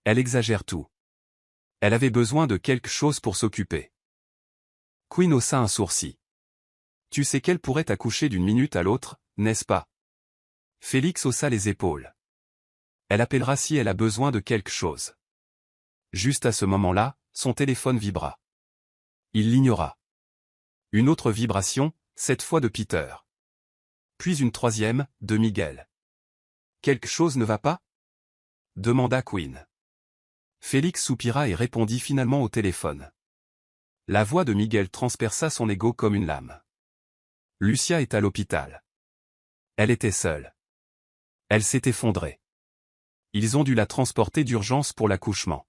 Elle exagère tout. Elle avait besoin de quelque chose pour s'occuper. Queen haussa un sourcil. « Tu sais qu'elle pourrait accoucher d'une minute à l'autre, n'est-ce pas ?» Félix haussa les épaules. Elle appellera si elle a besoin de quelque chose. Juste à ce moment-là, son téléphone vibra. Il l'ignora. Une autre vibration, cette fois de Peter. Puis une troisième, de Miguel. « Quelque chose ne va pas ?» demanda Queen. Félix soupira et répondit finalement au téléphone. La voix de Miguel transperça son ego comme une lame. Lucia est à l'hôpital. Elle était seule. Elle s'est effondrée. Ils ont dû la transporter d'urgence pour l'accouchement.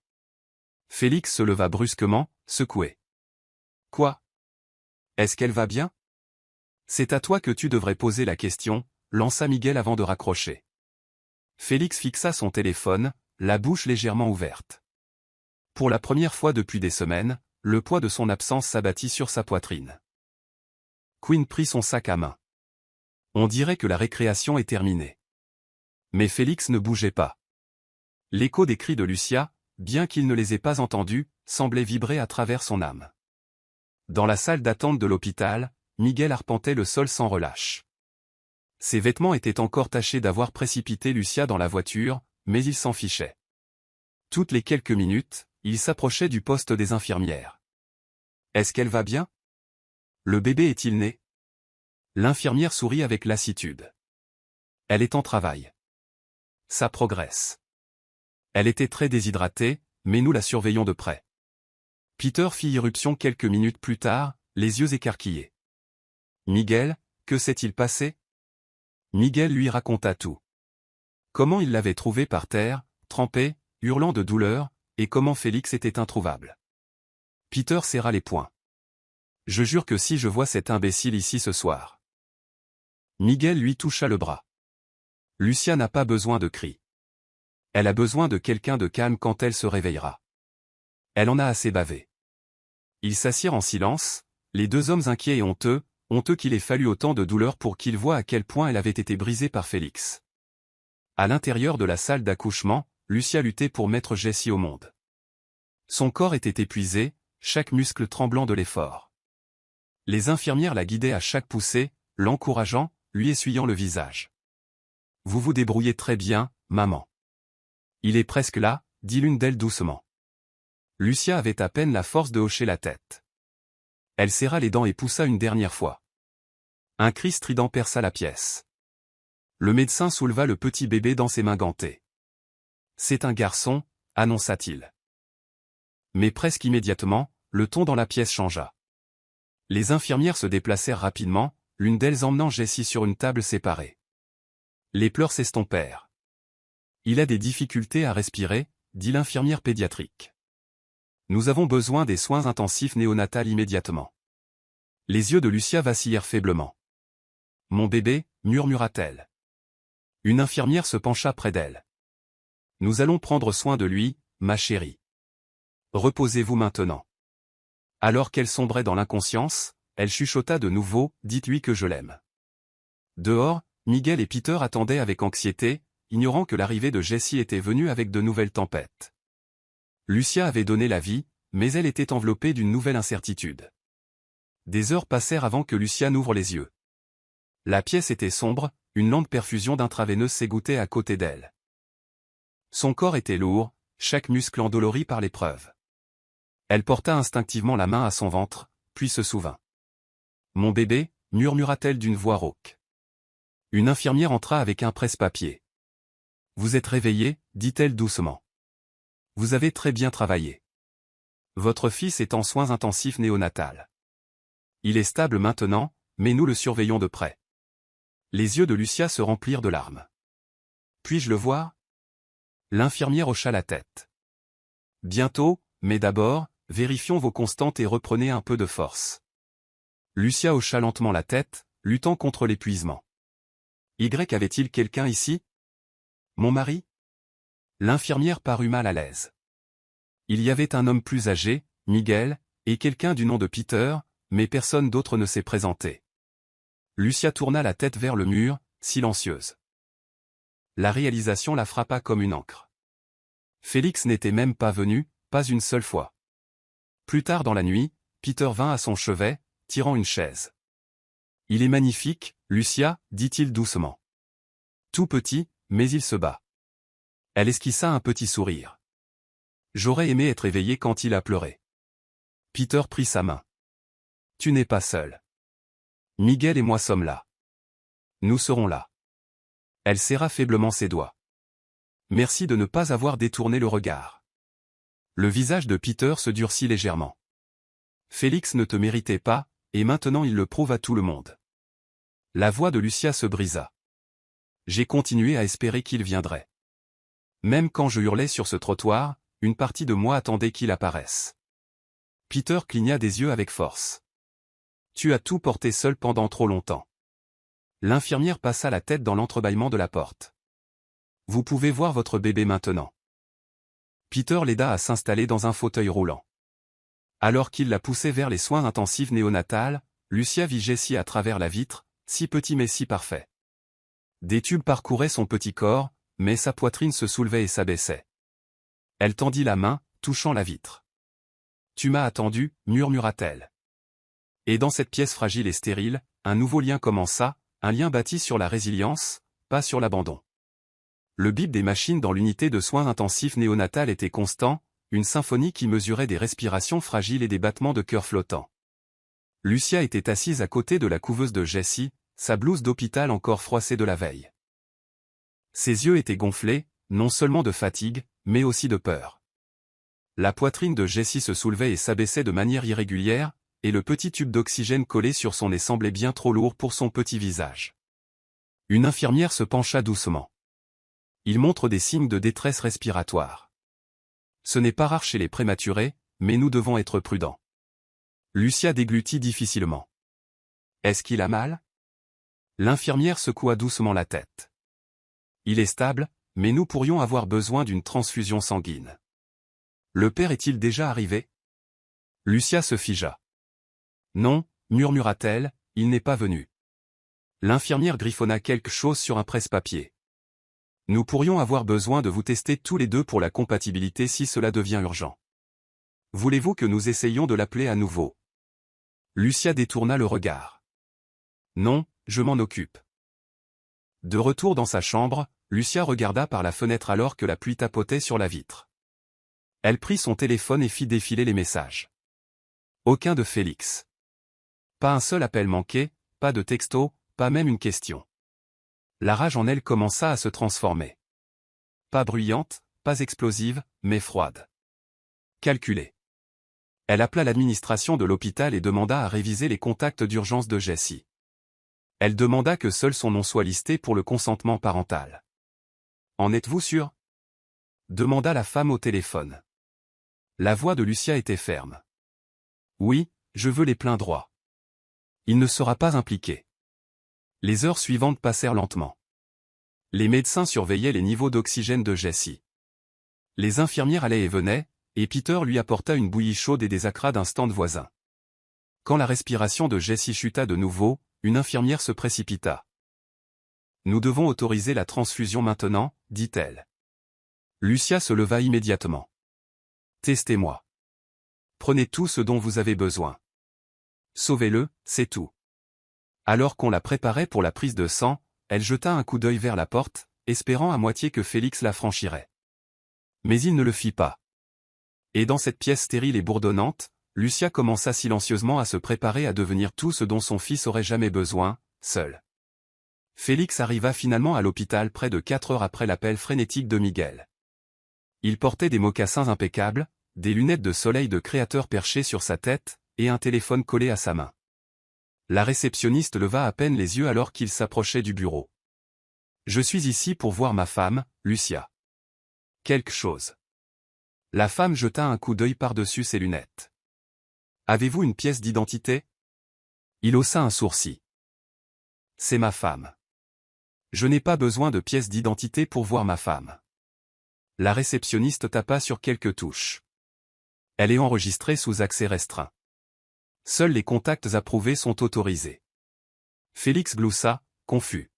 Félix se leva brusquement, secoué. « Quoi ? Est-ce qu'elle va bien ? » « C'est à toi que tu devrais poser la question, » lança Miguel avant de raccrocher. Félix fixa son téléphone, la bouche légèrement ouverte. Pour la première fois depuis des semaines, le poids de son absence s'abattit sur sa poitrine. Queen prit son sac à main. On dirait que la récréation est terminée. Mais Félix ne bougeait pas. L'écho des cris de Lucia, bien qu'il ne les ait pas entendus, semblait vibrer à travers son âme. Dans la salle d'attente de l'hôpital, Miguel arpentait le sol sans relâche. Ses vêtements étaient encore tachés d'avoir précipité Lucia dans la voiture, mais il s'en fichait. Toutes les quelques minutes, il s'approchait du poste des infirmières. « Est-ce qu'elle va bien ? Le bébé est-il né ?» L'infirmière sourit avec lassitude. « Elle est en travail. Ça progresse. Elle était très déshydratée, mais nous la surveillons de près. » Peter fit irruption quelques minutes plus tard, les yeux écarquillés. « Miguel, que s'est-il passé ?» Miguel lui raconta tout. Comment il l'avait trouvé par terre, trempé, hurlant de douleur, et comment Félix était introuvable. Peter serra les poings. « Je jure que si je vois cet imbécile ici ce soir. » Miguel lui toucha le bras. « Lucia n'a pas besoin de cris. Elle a besoin de quelqu'un de calme quand elle se réveillera. Elle en a assez bavé. » Ils s'assirent en silence, les deux hommes inquiets et honteux qu'il ait fallu autant de douleur pour qu'ils voient à quel point elle avait été brisée par Félix. À l'intérieur de la salle d'accouchement, Lucia luttait pour mettre Jessie au monde. Son corps était épuisé, chaque muscle tremblant de l'effort. Les infirmières la guidaient à chaque poussée, l'encourageant, lui essuyant le visage. « Vous vous débrouillez très bien, maman. »« Il est presque là, » dit l'une d'elles doucement. Lucia avait à peine la force de hocher la tête. Elle serra les dents et poussa une dernière fois. Un cri strident perça la pièce. Le médecin souleva le petit bébé dans ses mains gantées. « C'est un garçon », annonça-t-il. Mais presque immédiatement, le ton dans la pièce changea. Les infirmières se déplacèrent rapidement, l'une d'elles emmenant Jessie sur une table séparée. Les pleurs s'estompèrent. « Il a des difficultés à respirer », dit l'infirmière pédiatrique. « Nous avons besoin des soins intensifs néonatals immédiatement. » Les yeux de Lucia vacillèrent faiblement. « Mon bébé » murmura-t-elle. Une infirmière se pencha près d'elle. « Nous allons prendre soin de lui, ma chérie. Reposez-vous maintenant. » Alors qu'elle sombrait dans l'inconscience, elle chuchota de nouveau, « Dites-lui que je l'aime. » Dehors, Miguel et Peter attendaient avec anxiété, ignorant que l'arrivée de Jessie était venue avec de nouvelles tempêtes. Lucia avait donné la vie, mais elle était enveloppée d'une nouvelle incertitude. Des heures passèrent avant que Lucia n'ouvre les yeux. La pièce était sombre, une lente perfusion d'intraveineuse s'égouttait à côté d'elle. Son corps était lourd, chaque muscle endolori par l'épreuve. Elle porta instinctivement la main à son ventre, puis se souvint. « Mon bébé » murmura-t-elle d'une voix rauque. Une infirmière entra avec un presse-papier. « Vous êtes réveillé » dit-elle doucement. « Vous avez très bien travaillé. Votre fils est en soins intensifs néonatals. Il est stable maintenant, mais nous le surveillons de près. » Les yeux de Lucia se remplirent de larmes. « Puis-je le voir ?» L'infirmière hocha la tête. « Bientôt, mais d'abord, vérifions vos constantes et reprenez un peu de force. » Lucia hocha lentement la tête, luttant contre l'épuisement. « Y avait-il quelqu'un ici ? Mon mari ?» L'infirmière parut mal à l'aise. Il y avait un homme plus âgé, Miguel, et quelqu'un du nom de Peter, mais personne d'autre ne s'est présenté. Lucia tourna la tête vers le mur, silencieuse. La réalisation la frappa comme une encre. Félix n'était même pas venu, pas une seule fois. Plus tard dans la nuit, Peter vint à son chevet, tirant une chaise. « Il est magnifique, Lucia, dit-il doucement. Tout petit, mais il se bat. » Elle esquissa un petit sourire. « J'aurais aimé être éveillée quand il a pleuré. » Peter prit sa main. « Tu n'es pas seul. Miguel et moi sommes là. Nous serons là. » Elle serra faiblement ses doigts. « Merci de ne pas avoir détourné le regard. » Le visage de Peter se durcit légèrement. « Félix ne te méritait pas, et maintenant il le prouve à tout le monde. » La voix de Lucia se brisa. J'ai continué à espérer qu'il viendrait. Même quand je hurlais sur ce trottoir, une partie de moi attendait qu'il apparaisse. Peter cligna des yeux avec force. Tu as tout porté seul pendant trop longtemps. L'infirmière passa la tête dans l'entrebâillement de la porte. Vous pouvez voir votre bébé maintenant. Peter l'aida à s'installer dans un fauteuil roulant. Alors qu'il la poussait vers les soins intensifs néonatals, Lucia vit Jessie à travers la vitre, si petit mais si parfait. Des tubes parcouraient son petit corps, mais sa poitrine se soulevait et s'abaissait. Elle tendit la main, touchant la vitre. « Tu m'as attendu » murmura-t-elle. Et dans cette pièce fragile et stérile, un nouveau lien commença, un lien bâti sur la résilience, pas sur l'abandon. Le bip des machines dans l'unité de soins intensifs néonatal était constant, une symphonie qui mesurait des respirations fragiles et des battements de cœur flottants. Lucia était assise à côté de la couveuse de Jessie, sa blouse d'hôpital encore froissée de la veille. Ses yeux étaient gonflés, non seulement de fatigue, mais aussi de peur. La poitrine de Jessie se soulevait et s'abaissait de manière irrégulière, et le petit tube d'oxygène collé sur son nez semblait bien trop lourd pour son petit visage. Une infirmière se pencha doucement. Il montre des signes de détresse respiratoire. Ce n'est pas rare chez les prématurés, mais nous devons être prudents. Lucia déglutit difficilement. Est-ce qu'il a mal ? L'infirmière secoua doucement la tête. Il est stable, mais nous pourrions avoir besoin d'une transfusion sanguine. Le père est-il déjà arrivé ? Lucia se figea. Non, murmura-t-elle, il n'est pas venu. L'infirmière griffonna quelque chose sur un presse-papier. Nous pourrions avoir besoin de vous tester tous les deux pour la compatibilité si cela devient urgent. Voulez-vous que nous essayions de l'appeler à nouveau ? Lucia détourna le regard. Non, je m'en occupe. De retour dans sa chambre, Lucia regarda par la fenêtre alors que la pluie tapotait sur la vitre. Elle prit son téléphone et fit défiler les messages. Aucun de Félix. Pas un seul appel manqué, pas de texto, pas même une question. La rage en elle commença à se transformer. Pas bruyante, pas explosive, mais froide. Calculée. Elle appela l'administration de l'hôpital et demanda à réviser les contacts d'urgence de Jessie. Elle demanda que seul son nom soit listé pour le consentement parental. « En êtes-vous sûr ?» demanda la femme au téléphone. La voix de Lucia était ferme. « Oui, je veux les pleins droits. Il ne sera pas impliqué. » Les heures suivantes passèrent lentement. Les médecins surveillaient les niveaux d'oxygène de Jessie. Les infirmières allaient et venaient, et Peter lui apporta une bouillie chaude et des acras d'un stand voisin. Quand la respiration de Jessie chuta de nouveau, une infirmière se précipita. « Nous devons autoriser la transfusion maintenant, dit-elle. » Lucia se leva immédiatement. « Testez-moi. Prenez tout ce dont vous avez besoin. Sauvez-le, c'est tout. » Alors qu'on la préparait pour la prise de sang, elle jeta un coup d'œil vers la porte, espérant à moitié que Félix la franchirait. Mais il ne le fit pas. Et dans cette pièce stérile et bourdonnante, Lucia commença silencieusement à se préparer à devenir tout ce dont son fils aurait jamais besoin, seul. Félix arriva finalement à l'hôpital près de 4 heures après l'appel frénétique de Miguel. Il portait des mocassins impeccables, des lunettes de soleil de créateur perchées sur sa tête, et un téléphone collé à sa main. La réceptionniste leva à peine les yeux alors qu'il s'approchait du bureau. « Je suis ici pour voir ma femme, Lucia. » Quelque chose. La femme jeta un coup d'œil par-dessus ses lunettes. « Avez-vous une pièce d'identité » Il haussa un sourcil. « C'est ma femme. Je n'ai pas besoin de pièce d'identité pour voir ma femme. » La réceptionniste tapa sur quelques touches. Elle est enregistrée sous accès restreint. Seuls les contacts approuvés sont autorisés. Félix gloussa, confus.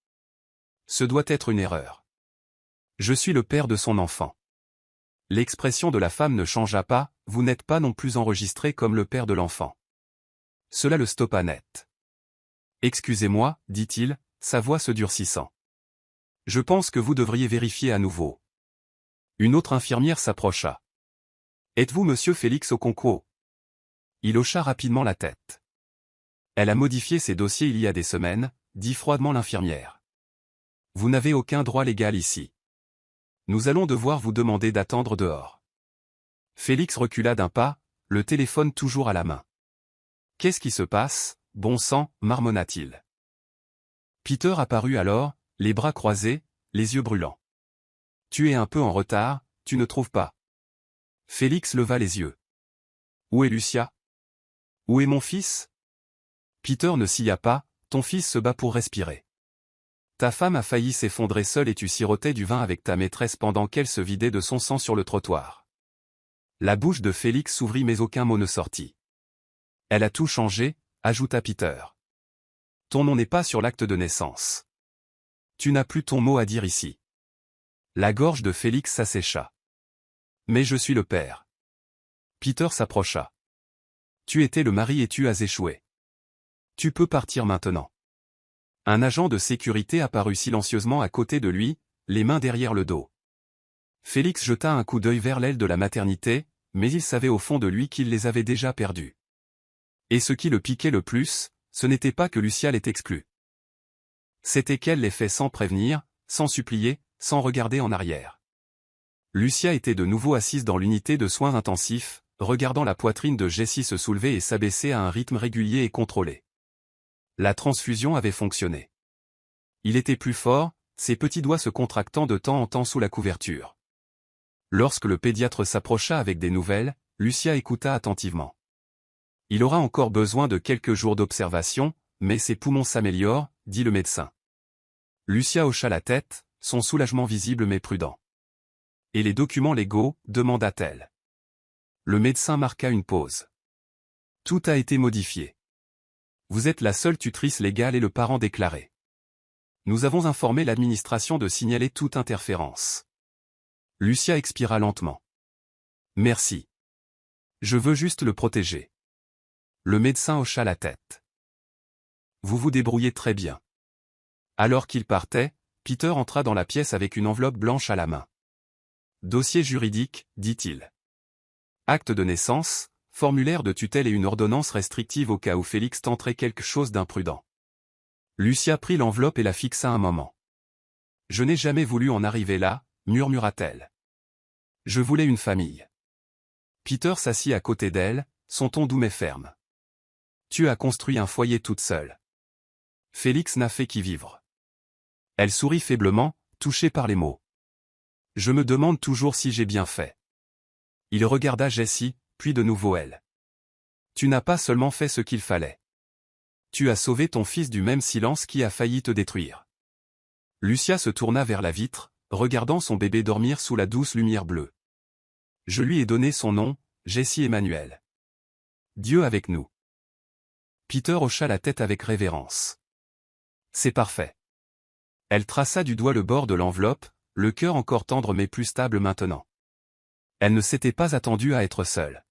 Ce doit être une erreur. Je suis le père de son enfant. L'expression de la femme ne changea pas, vous n'êtes pas non plus enregistré comme le père de l'enfant. Cela le stoppa net. Excusez-moi, dit-il, sa voix se durcissant. Je pense que vous devriez vérifier à nouveau. Une autre infirmière s'approcha. Êtes-vous monsieur Félix Okonkwo ? Il hocha rapidement la tête. Elle a modifié ses dossiers il y a des semaines, dit froidement l'infirmière. Vous n'avez aucun droit légal ici. Nous allons devoir vous demander d'attendre dehors. Félix recula d'un pas, le téléphone toujours à la main. Qu'est-ce qui se passe, bon sang, marmonna-t-il. Peter apparut alors, les bras croisés, les yeux brûlants. Tu es un peu en retard, tu ne trouves pas? Félix leva les yeux. Où est Lucia? Où est mon fils? Peter ne sia pas, ton fils se bat pour respirer. Ta femme a failli s'effondrer seule et tu sirotais du vin avec ta maîtresse pendant qu'elle se vidait de son sang sur le trottoir. La bouche de Félix s'ouvrit mais aucun mot ne sortit. Elle a tout changé, ajouta Peter. Ton nom n'est pas sur l'acte de naissance. Tu n'as plus ton mot à dire ici. La gorge de Félix s'assécha. Mais je suis le père. Peter s'approcha. Tu étais le mari et tu as échoué. Tu peux partir maintenant. Un agent de sécurité apparut silencieusement à côté de lui, les mains derrière le dos. Félix jeta un coup d'œil vers l'aile de la maternité, mais il savait au fond de lui qu'il les avait déjà perdus. Et ce qui le piquait le plus, ce n'était pas que Lucia l'ait exclu. C'était qu'elle l'ait fait sans prévenir, sans supplier, sans regarder en arrière. Lucia était de nouveau assise dans l'unité de soins intensifs, regardant la poitrine de Jessie se soulever et s'abaisser à un rythme régulier et contrôlé. La transfusion avait fonctionné. Il était plus fort, ses petits doigts se contractant de temps en temps sous la couverture. Lorsque le pédiatre s'approcha avec des nouvelles, Lucia écouta attentivement. Il aura encore besoin de quelques jours d'observation, mais ses poumons s'améliorent, dit le médecin. Lucia hocha la tête, son soulagement visible mais prudent. Et les documents légaux, demanda-t-elle. Le médecin marqua une pause. Tout a été modifié. Vous êtes la seule tutrice légale et le parent déclaré. Nous avons informé l'administration de signaler toute interférence. Lucia expira lentement. Merci. Je veux juste le protéger. Le médecin hocha la tête. Vous vous débrouillez très bien. Alors qu'il partait, Peter entra dans la pièce avec une enveloppe blanche à la main. Dossier juridique, dit-il. Acte de naissance, formulaire de tutelle et une ordonnance restrictive au cas où Félix tenterait quelque chose d'imprudent. Lucia prit l'enveloppe et la fixa un moment. Je n'ai jamais voulu en arriver là, murmura-t-elle. Je voulais une famille. Peter s'assit à côté d'elle, son ton doux mais ferme. Tu as construit un foyer toute seule. Félix n'a fait qu'y vivre. Elle sourit faiblement, touchée par les mots. Je me demande toujours si j'ai bien fait. Il regarda Jessie, puis de nouveau elle. Tu n'as pas seulement fait ce qu'il fallait. Tu as sauvé ton fils du même silence qui a failli te détruire. Lucia se tourna vers la vitre, regardant son bébé dormir sous la douce lumière bleue. Je lui ai donné son nom, Jessie Emmanuel. Dieu avec nous. Peter hocha la tête avec révérence. C'est parfait. Elle traça du doigt le bord de l'enveloppe, le cœur encore tendre mais plus stable maintenant. Elle ne s'était pas attendue à être seule.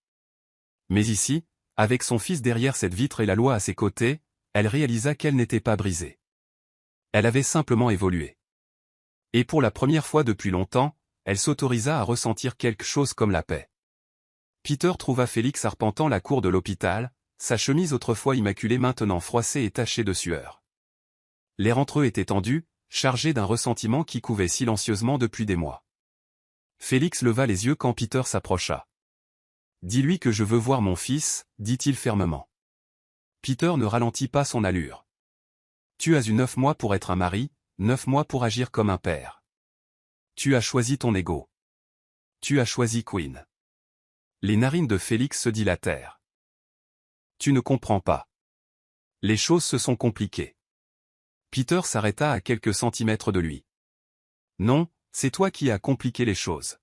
Mais ici, avec son fils derrière cette vitre et la loi à ses côtés, elle réalisa qu'elle n'était pas brisée. Elle avait simplement évolué. Et pour la première fois depuis longtemps, elle s'autorisa à ressentir quelque chose comme la paix. Peter trouva Félix arpentant la cour de l'hôpital, sa chemise autrefois immaculée maintenant froissée et tachée de sueur. L'air entre eux était tendu, chargé d'un ressentiment qui couvait silencieusement depuis des mois. Félix leva les yeux quand Peter s'approcha. « Dis-lui que je veux voir mon fils, dit-il fermement. Peter ne ralentit pas son allure. Tu as eu 9 mois pour être un mari, 9 mois pour agir comme un père. Tu as choisi ton ego. Tu as choisi Queen. Les narines de Félix se dilatèrent. Tu ne comprends pas. Les choses se sont compliquées. Peter s'arrêta à quelques centimètres de lui. Non, c'est toi qui as compliqué les choses.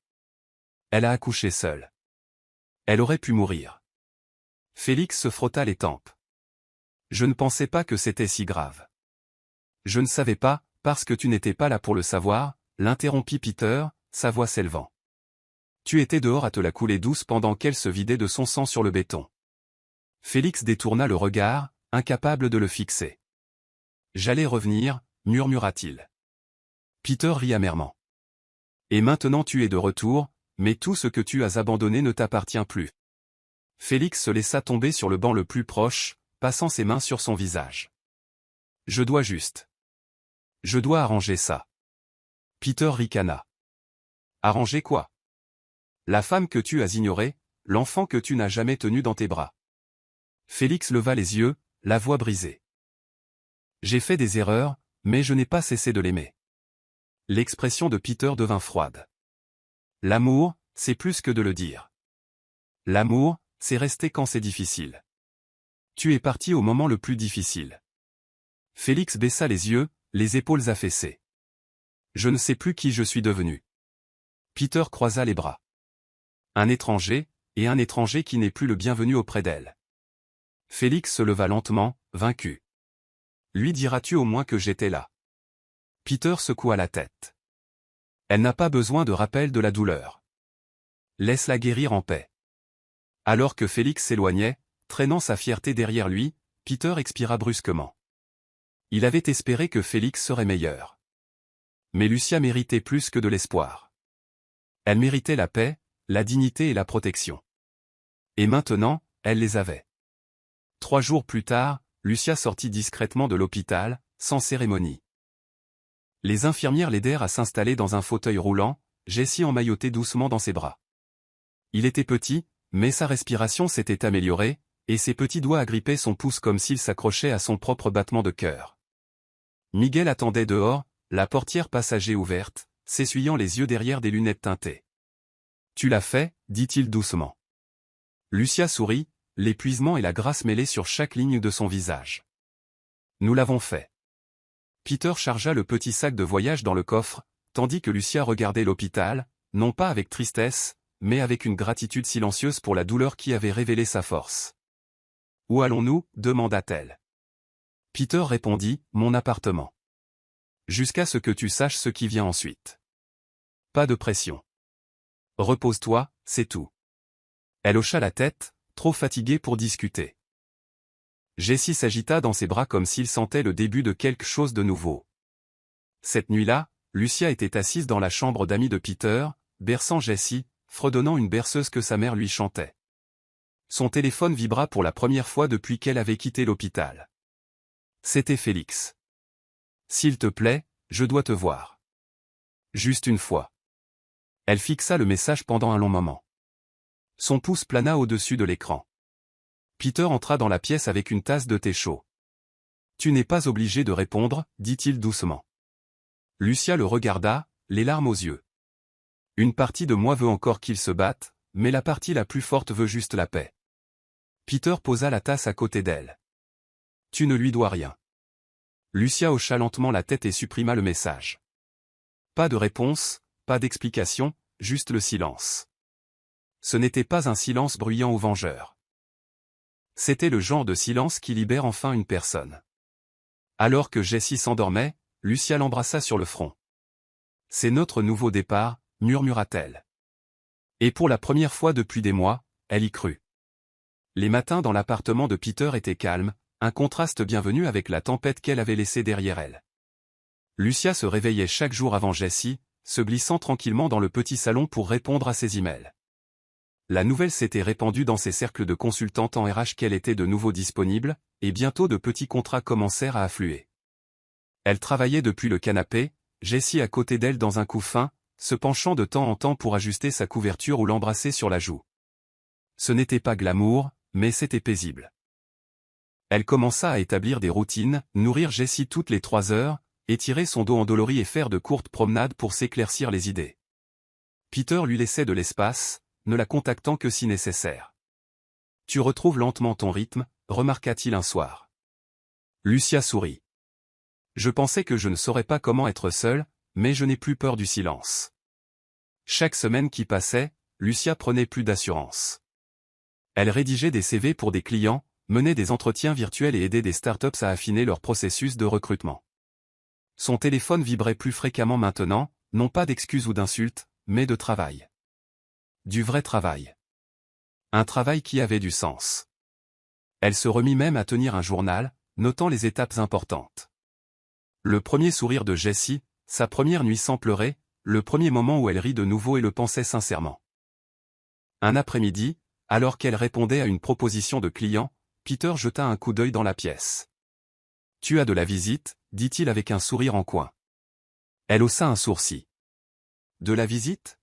Elle a accouché seule. Elle aurait pu mourir. Félix se frotta les tempes. Je ne pensais pas que c'était si grave. Je ne savais pas, parce que tu n'étais pas là pour le savoir, l'interrompit Peter, sa voix s'élevant. Tu étais dehors à te la couler douce pendant qu'elle se vidait de son sang sur le béton. Félix détourna le regard, incapable de le fixer. J'allais revenir, murmura-t-il. Peter rit amèrement. Et maintenant tu es de retour, mais tout ce que tu as abandonné ne t'appartient plus. Félix se laissa tomber sur le banc le plus proche, passant ses mains sur son visage. Je dois arranger ça. Peter ricana. Arranger quoi? La femme que tu as ignorée, l'enfant que tu n'as jamais tenu dans tes bras. Félix leva les yeux, la voix brisée. J'ai fait des erreurs, mais je n'ai pas cessé de l'aimer. L'expression de Peter devint froide. L'amour, c'est plus que de le dire. L'amour, c'est rester quand c'est difficile. Tu es parti au moment le plus difficile. Félix baissa les yeux, les épaules affaissées. Je ne sais plus qui je suis devenu. Peter croisa les bras. Un étranger, et un étranger qui n'est plus le bienvenu auprès d'elle. Félix se leva lentement, vaincu. Lui diras-tu au moins que j'étais là? Peter secoua la tête. Elle n'a pas besoin de rappel de la douleur. Laisse-la guérir en paix. Alors que Félix s'éloignait, traînant sa fierté derrière lui, Peter expira brusquement. Il avait espéré que Félix serait meilleur. Mais Lucia méritait plus que de l'espoir. Elle méritait la paix, la dignité et la protection. Et maintenant, elle les avait. 3 jours plus tard, Lucia sortit discrètement de l'hôpital, sans cérémonie. Les infirmières l'aidèrent à s'installer dans un fauteuil roulant, Jessie emmaillotait doucement dans ses bras. Il était petit, mais sa respiration s'était améliorée, et ses petits doigts agrippaient son pouce comme s'il s'accrochait à son propre battement de cœur. Miguel attendait dehors, la portière passager ouverte, s'essuyant les yeux derrière des lunettes teintées. « Tu l'as fait » dit-il doucement. Lucia sourit, l'épuisement et la grâce mêlés sur chaque ligne de son visage. « Nous l'avons fait. » Peter chargea le petit sac de voyage dans le coffre, tandis que Lucia regardait l'hôpital, non pas avec tristesse, mais avec une gratitude silencieuse pour la douleur qui avait révélé sa force. « Où allons-nous » demanda-t-elle. Peter répondit, « Mon appartement. » Jusqu'à ce que tu saches ce qui vient ensuite. Pas de pression. Repose-toi, c'est tout. Elle hocha la tête, trop fatiguée pour discuter. Jessie s'agita dans ses bras comme s'il sentait le début de quelque chose de nouveau. Cette nuit-là, Lucia était assise dans la chambre d'amis de Peter, berçant Jessie, fredonnant une berceuse que sa mère lui chantait. Son téléphone vibra pour la première fois depuis qu'elle avait quitté l'hôpital. C'était Félix. « S'il te plaît, je dois te voir. Juste une fois. » Elle fixa le message pendant un long moment. Son pouce plana au-dessus de l'écran. Peter entra dans la pièce avec une tasse de thé chaud. « Tu n'es pas obligé de répondre, dit-il doucement. » Lucia le regarda, les larmes aux yeux. « Une partie de moi veut encore qu'il se batte, mais la partie la plus forte veut juste la paix. » Peter posa la tasse à côté d'elle. « Tu ne lui dois rien. » Lucia hocha lentement la tête et supprima le message. Pas de réponse, pas d'explication, juste le silence. Ce n'était pas un silence bruyant ou vengeur. C'était le genre de silence qui libère enfin une personne. Alors que Jessie s'endormait, Lucia l'embrassa sur le front. « C'est notre nouveau départ » murmura-t-elle. Et pour la première fois depuis des mois, elle y crut. Les matins dans l'appartement de Peter étaient calmes, un contraste bienvenu avec la tempête qu'elle avait laissée derrière elle. Lucia se réveillait chaque jour avant Jessie, se glissant tranquillement dans le petit salon pour répondre à ses emails. La nouvelle s'était répandue dans ses cercles de consultantes en RH qu'elle était de nouveau disponible, et bientôt de petits contrats commencèrent à affluer. Elle travaillait depuis le canapé, Jessie à côté d'elle dans un couffin, se penchant de temps en temps pour ajuster sa couverture ou l'embrasser sur la joue. Ce n'était pas glamour, mais c'était paisible. Elle commença à établir des routines, nourrir Jessie toutes les 3 heures, étirer son dos endolori et faire de courtes promenades pour s'éclaircir les idées. Peter lui laissait de l'espace, ne la contactant que si nécessaire. « Tu retrouves lentement ton rythme », remarqua-t-il un soir. Lucia sourit. « Je pensais que je ne saurais pas comment être seule, mais je n'ai plus peur du silence. » Chaque semaine qui passait, Lucia prenait plus d'assurance. Elle rédigeait des CV pour des clients, menait des entretiens virtuels et aidait des startups à affiner leur processus de recrutement. Son téléphone vibrait plus fréquemment maintenant, non pas d'excuses ou d'insultes, mais de travail. Du vrai travail. Un travail qui avait du sens. Elle se remit même à tenir un journal, notant les étapes importantes. Le premier sourire de Jessie, sa première nuit sans pleurer, le premier moment où elle rit de nouveau et le pensait sincèrement. Un après-midi, alors qu'elle répondait à une proposition de client, Peter jeta un coup d'œil dans la pièce. « Tu as de la visite », dit-il avec un sourire en coin. Elle haussa un sourcil. « De la visite ?»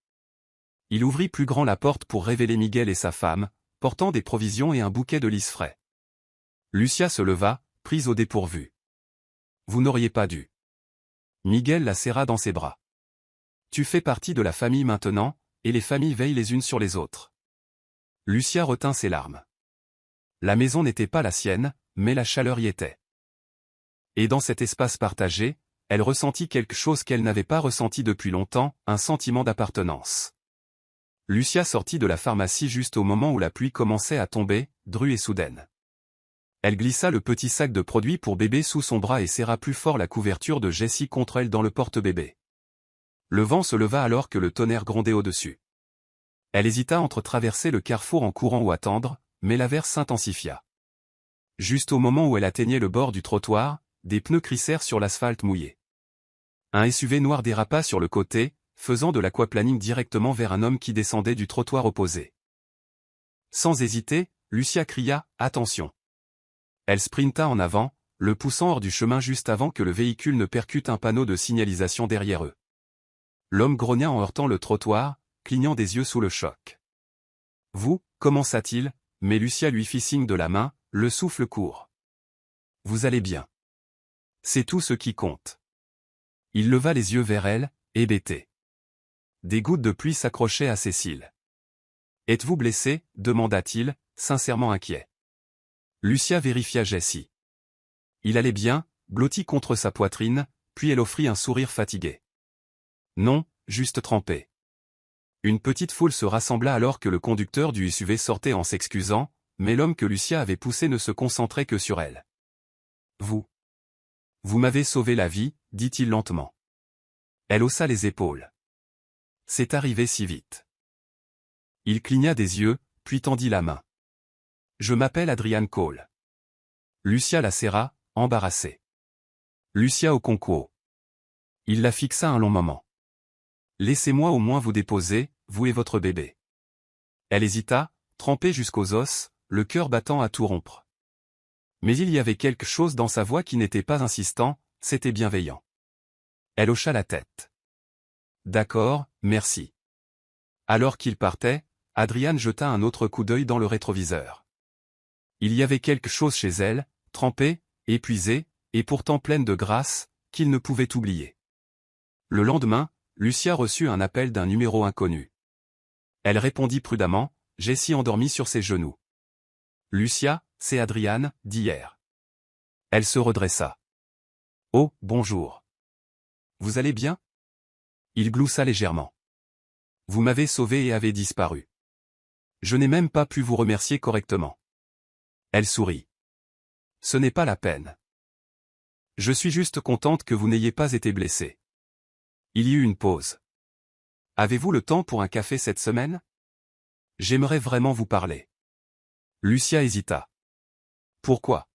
Il ouvrit plus grand la porte pour révéler Miguel et sa femme, portant des provisions et un bouquet de lys frais. Lucia se leva, prise au dépourvu. « Vous n'auriez pas dû. » Miguel la serra dans ses bras. « Tu fais partie de la famille maintenant, et les familles veillent les unes sur les autres. » Lucia retint ses larmes. La maison n'était pas la sienne, mais la chaleur y était. Et dans cet espace partagé, elle ressentit quelque chose qu'elle n'avait pas ressenti depuis longtemps, un sentiment d'appartenance. Lucia sortit de la pharmacie juste au moment où la pluie commençait à tomber, drue et soudaine. Elle glissa le petit sac de produits pour bébé sous son bras et serra plus fort la couverture de Jessie contre elle dans le porte-bébé. Le vent se leva alors que le tonnerre grondait au-dessus. Elle hésita entre traverser le carrefour en courant ou attendre, mais l'averse s'intensifia. Juste au moment où elle atteignait le bord du trottoir, des pneus crissèrent sur l'asphalte mouillé. Un SUV noir dérapa sur le côté, faisant de l'aquaplaning directement vers un homme qui descendait du trottoir opposé. Sans hésiter, Lucia cria « Attention !» Elle sprinta en avant, le poussant hors du chemin juste avant que le véhicule ne percute un panneau de signalisation derrière eux. L'homme grogna en heurtant le trottoir, clignant des yeux sous le choc. « Vous » commença-t-il, mais Lucia lui fit signe de la main, le souffle court. « Vous allez bien. C'est tout ce qui compte. » Il leva les yeux vers elle, hébété. Des gouttes de pluie s'accrochaient à ses cils. « Êtes-vous blessé » demanda-t-il, sincèrement inquiet. Lucia vérifia Jessie. Il allait bien, blotti contre sa poitrine, puis elle offrit un sourire fatigué. « Non, juste trempé. » Une petite foule se rassembla alors que le conducteur du SUV sortait en s'excusant, mais l'homme que Lucia avait poussé ne se concentrait que sur elle. « Vous m'avez sauvé la vie » dit-il lentement. Elle haussa les épaules. « C'est arrivé si vite. » Il cligna des yeux, puis tendit la main. « Je m'appelle Adrian Cole. » Lucia la serra, embarrassée. « Lucia Okonkwo. » Il la fixa un long moment. « Laissez-moi au moins vous déposer, vous et votre bébé. » Elle hésita, trempée jusqu'aux os, le cœur battant à tout rompre. Mais il y avait quelque chose dans sa voix qui n'était pas insistant, c'était bienveillant. Elle hocha la tête. « D'accord, merci. » Alors qu'il partait, Adrian jeta un autre coup d'œil dans le rétroviseur. Il y avait quelque chose chez elle, trempée, épuisée, et pourtant pleine de grâce, qu'il ne pouvait oublier. Le lendemain, Lucia reçut un appel d'un numéro inconnu. Elle répondit prudemment, Jessie endormie sur ses genoux. « Lucia, c'est Adrian, d'hier. » Elle se redressa. « Oh, bonjour. Vous allez bien ?» Il gloussa légèrement. « Vous m'avez sauvé et avez disparu. Je n'ai même pas pu vous remercier correctement. » Elle sourit. « Ce n'est pas la peine. Je suis juste contente que vous n'ayez pas été blessé. » Il y eut une pause. « Avez-vous le temps pour un café cette semaine ? J'aimerais vraiment vous parler. » Lucia hésita. « Pourquoi ? »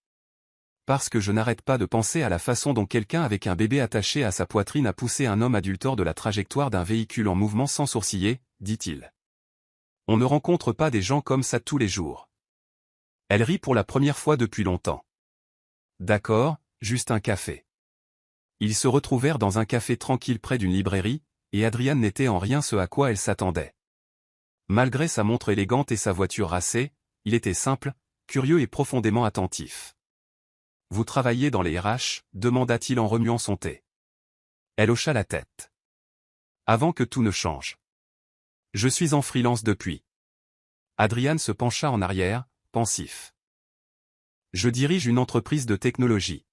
Parce que je n'arrête pas de penser à la façon dont quelqu'un avec un bébé attaché à sa poitrine a poussé un homme adulte hors de la trajectoire d'un véhicule en mouvement sans sourciller, dit-il. On ne rencontre pas des gens comme ça tous les jours. Elle rit pour la première fois depuis longtemps. D'accord, juste un café. Ils se retrouvèrent dans un café tranquille près d'une librairie, et Adriane n'était en rien ce à quoi elle s'attendait. Malgré sa montre élégante et sa voiture racée, il était simple, curieux et profondément attentif. « Vous travaillez dans les RH ?» demanda-t-il en remuant son thé. Elle hocha la tête. « Avant que tout ne change. Je suis en freelance depuis. » Adriane se pencha en arrière, pensif. « Je dirige une entreprise de technologie.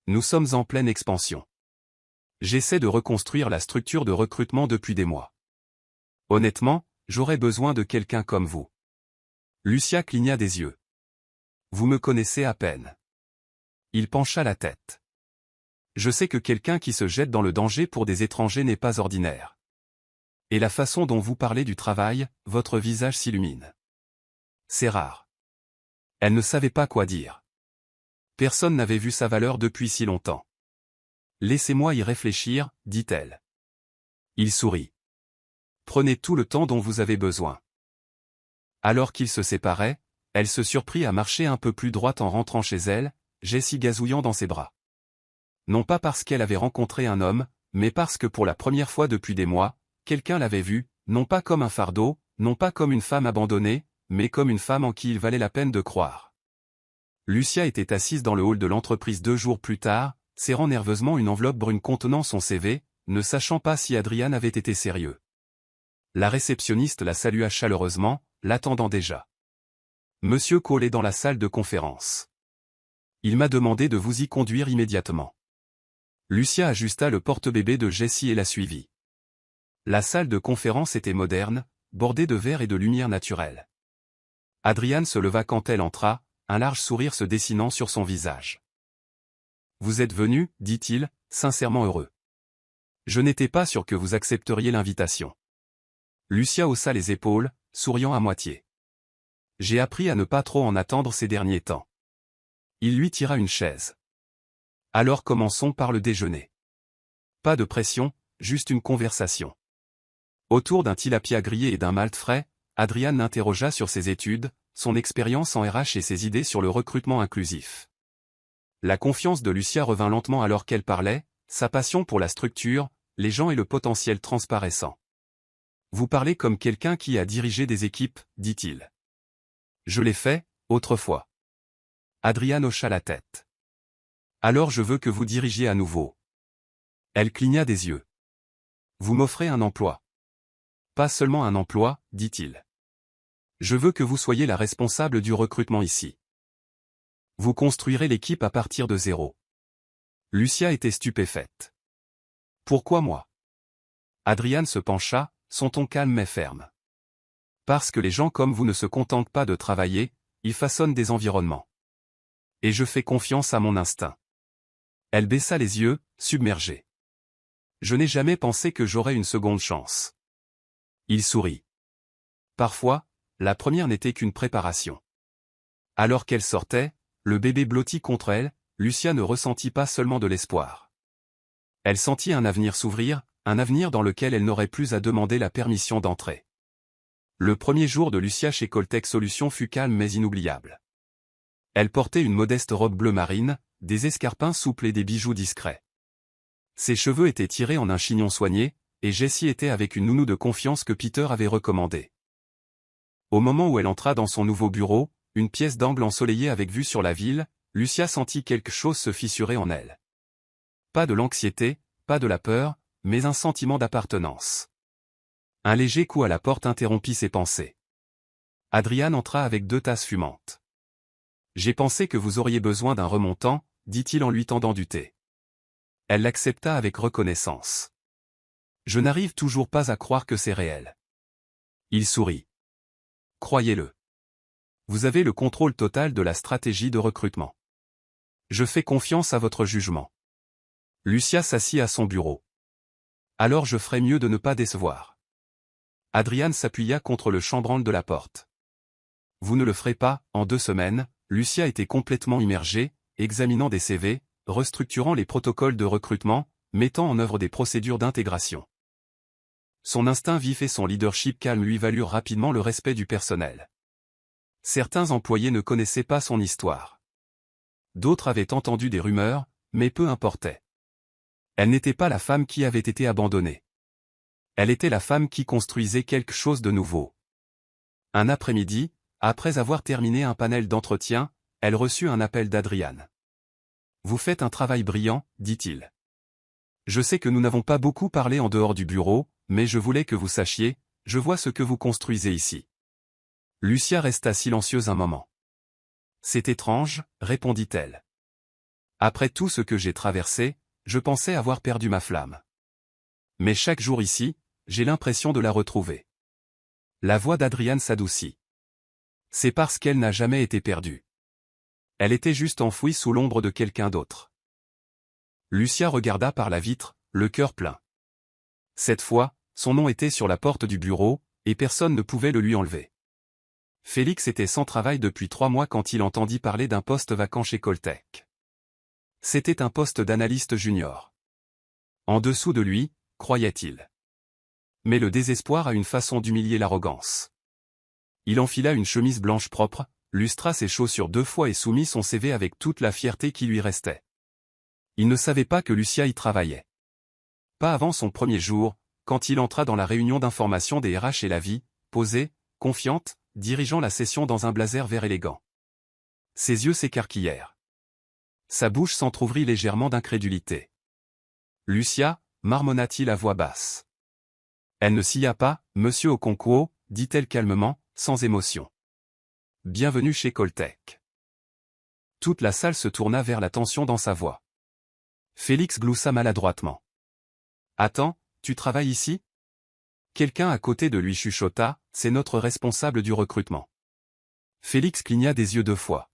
Nous sommes en pleine expansion. J'essaie de reconstruire la structure de recrutement depuis des mois. Honnêtement, j'aurais besoin de quelqu'un comme vous. » Lucia cligna des yeux. « Vous me connaissez à peine. » Il pencha la tête. « Je sais que quelqu'un qui se jette dans le danger pour des étrangers n'est pas ordinaire. Et la façon dont vous parlez du travail, votre visage s'illumine. C'est rare. » Elle ne savait pas quoi dire. Personne n'avait vu sa valeur depuis si longtemps. « Laissez-moi y réfléchir, dit-elle. Il sourit. « Prenez tout le temps dont vous avez besoin. » Alors qu'ils se séparaient, elle se surprit à marcher un peu plus droite en rentrant chez elle, Jessie gazouillant dans ses bras. Non pas parce qu'elle avait rencontré un homme, mais parce que pour la première fois depuis des mois, quelqu'un l'avait vue, non pas comme un fardeau, non pas comme une femme abandonnée, mais comme une femme en qui il valait la peine de croire. Lucia était assise dans le hall de l'entreprise 2 jours plus tard, serrant nerveusement une enveloppe brune contenant son CV, ne sachant pas si Adriane avait été sérieux. La réceptionniste la salua chaleureusement, l'attendant déjà. « Monsieur Cole est dans la salle de conférence. Il m'a demandé de vous y conduire immédiatement. » Lucia ajusta le porte-bébé de Jessie et la suivit. La salle de conférence était moderne, bordée de verre et de lumière naturelle. Adriane se leva quand elle entra, un large sourire se dessinant sur son visage. « Vous êtes venu, dit-il, sincèrement heureux. Je n'étais pas sûr que vous accepteriez l'invitation. » Lucia haussa les épaules, souriant à moitié. « J'ai appris à ne pas trop en attendre ces derniers temps. » Il lui tira une chaise. « Alors commençons par le déjeuner. Pas de pression, juste une conversation. » Autour d'un tilapia grillé et d'un malt frais, Adriane l'interrogea sur ses études, son expérience en RH et ses idées sur le recrutement inclusif. La confiance de Lucia revint lentement alors qu'elle parlait, sa passion pour la structure, les gens et le potentiel transparaissant. « Vous parlez comme quelqu'un qui a dirigé des équipes, dit-il. »« Je l'ai fait, autrefois. » Adriane hocha la tête. « Alors je veux que vous dirigiez à nouveau. » Elle cligna des yeux. « Vous m'offrez un emploi. » « Pas seulement un emploi, dit-il. Je veux que vous soyez la responsable du recrutement ici. Vous construirez l'équipe à partir de zéro. » Lucia était stupéfaite. « Pourquoi moi ?» Adriane se pencha, son ton calme mais ferme. « Parce que les gens comme vous ne se contentent pas de travailler, ils façonnent des environnements. Et je fais confiance à mon instinct. » Elle baissa les yeux, submergée. « Je n'ai jamais pensé que j'aurais une seconde chance. » Il sourit. Parfois, la première n'était qu'une préparation. Alors qu'elle sortait, le bébé blotti contre elle, Lucia ne ressentit pas seulement de l'espoir. Elle sentit un avenir s'ouvrir, un avenir dans lequel elle n'aurait plus à demander la permission d'entrer. Le premier jour de Lucia chez Coltech Solutions fut calme mais inoubliable. Elle portait une modeste robe bleu marine, des escarpins souples et des bijoux discrets. Ses cheveux étaient tirés en un chignon soigné, et Jessie était avec une nounou de confiance que Peter avait recommandée. Au moment où elle entra dans son nouveau bureau, une pièce d'angle ensoleillée avec vue sur la ville, Lucia sentit quelque chose se fissurer en elle. Pas de l'anxiété, pas de la peur, mais un sentiment d'appartenance. Un léger coup à la porte interrompit ses pensées. Adriane entra avec 2 tasses fumantes. « J'ai pensé que vous auriez besoin d'un remontant, » dit-il en lui tendant du thé. Elle l'accepta avec reconnaissance. « Je n'arrive toujours pas à croire que c'est réel. » Il sourit. « Croyez-le. Vous avez le contrôle total de la stratégie de recrutement. Je fais confiance à votre jugement. » Lucia s'assit à son bureau. « Alors je ferais mieux de ne pas décevoir. » Adriane s'appuya contre le chambranle de la porte. « Vous ne le ferez pas. » En 2 semaines, Lucia était complètement immergée, examinant des CV, restructurant les protocoles de recrutement, mettant en œuvre des procédures d'intégration. Son instinct vif et son leadership calme lui valurent rapidement le respect du personnel. Certains employés ne connaissaient pas son histoire. D'autres avaient entendu des rumeurs, mais peu importait. Elle n'était pas la femme qui avait été abandonnée. Elle était la femme qui construisait quelque chose de nouveau. Un après-midi, après avoir terminé un panel d'entretien, elle reçut un appel d'Adrian. « Vous faites un travail brillant, dit-il. Je sais que nous n'avons pas beaucoup parlé en dehors du bureau, mais je voulais que vous sachiez, je vois ce que vous construisez ici. » Lucia resta silencieuse un moment. « C'est étrange, répondit-elle. Après tout ce que j'ai traversé, je pensais avoir perdu ma flamme. Mais chaque jour ici, j'ai l'impression de la retrouver. » La voix d'Adrian s'adoucit. C'est parce qu'elle n'a jamais été perdue. Elle était juste enfouie sous l'ombre de quelqu'un d'autre. Lucia regarda par la vitre, le cœur plein. Cette fois, son nom était sur la porte du bureau, et personne ne pouvait le lui enlever. Félix était sans travail depuis 3 mois quand il entendit parler d'un poste vacant chez Coltech. C'était un poste d'analyste junior. En dessous de lui, croyait-il. Mais le désespoir a une façon d'humilier l'arrogance. Il enfila une chemise blanche propre, lustra ses chaussures 2 fois et soumit son CV avec toute la fierté qui lui restait. Il ne savait pas que Lucia y travaillait. Pas avant son premier jour, quand il entra dans la réunion d'information des RH et la vie, posée, confiante, dirigeant la session dans un blazer vert élégant. Ses yeux s'écarquillèrent. Sa bouche s'entr'ouvrit légèrement d'incrédulité. « Lucia » marmonna-t-il à voix basse. Elle ne sia pas, monsieur Okonkwo, dit-elle calmement, sans émotion. Bienvenue chez Coltech. Toute la salle se tourna vers la tension dans sa voix. Félix gloussa maladroitement. Attends, tu travailles ici? Quelqu'un à côté de lui chuchota, c'est notre responsable du recrutement. Félix cligna des yeux 2 fois.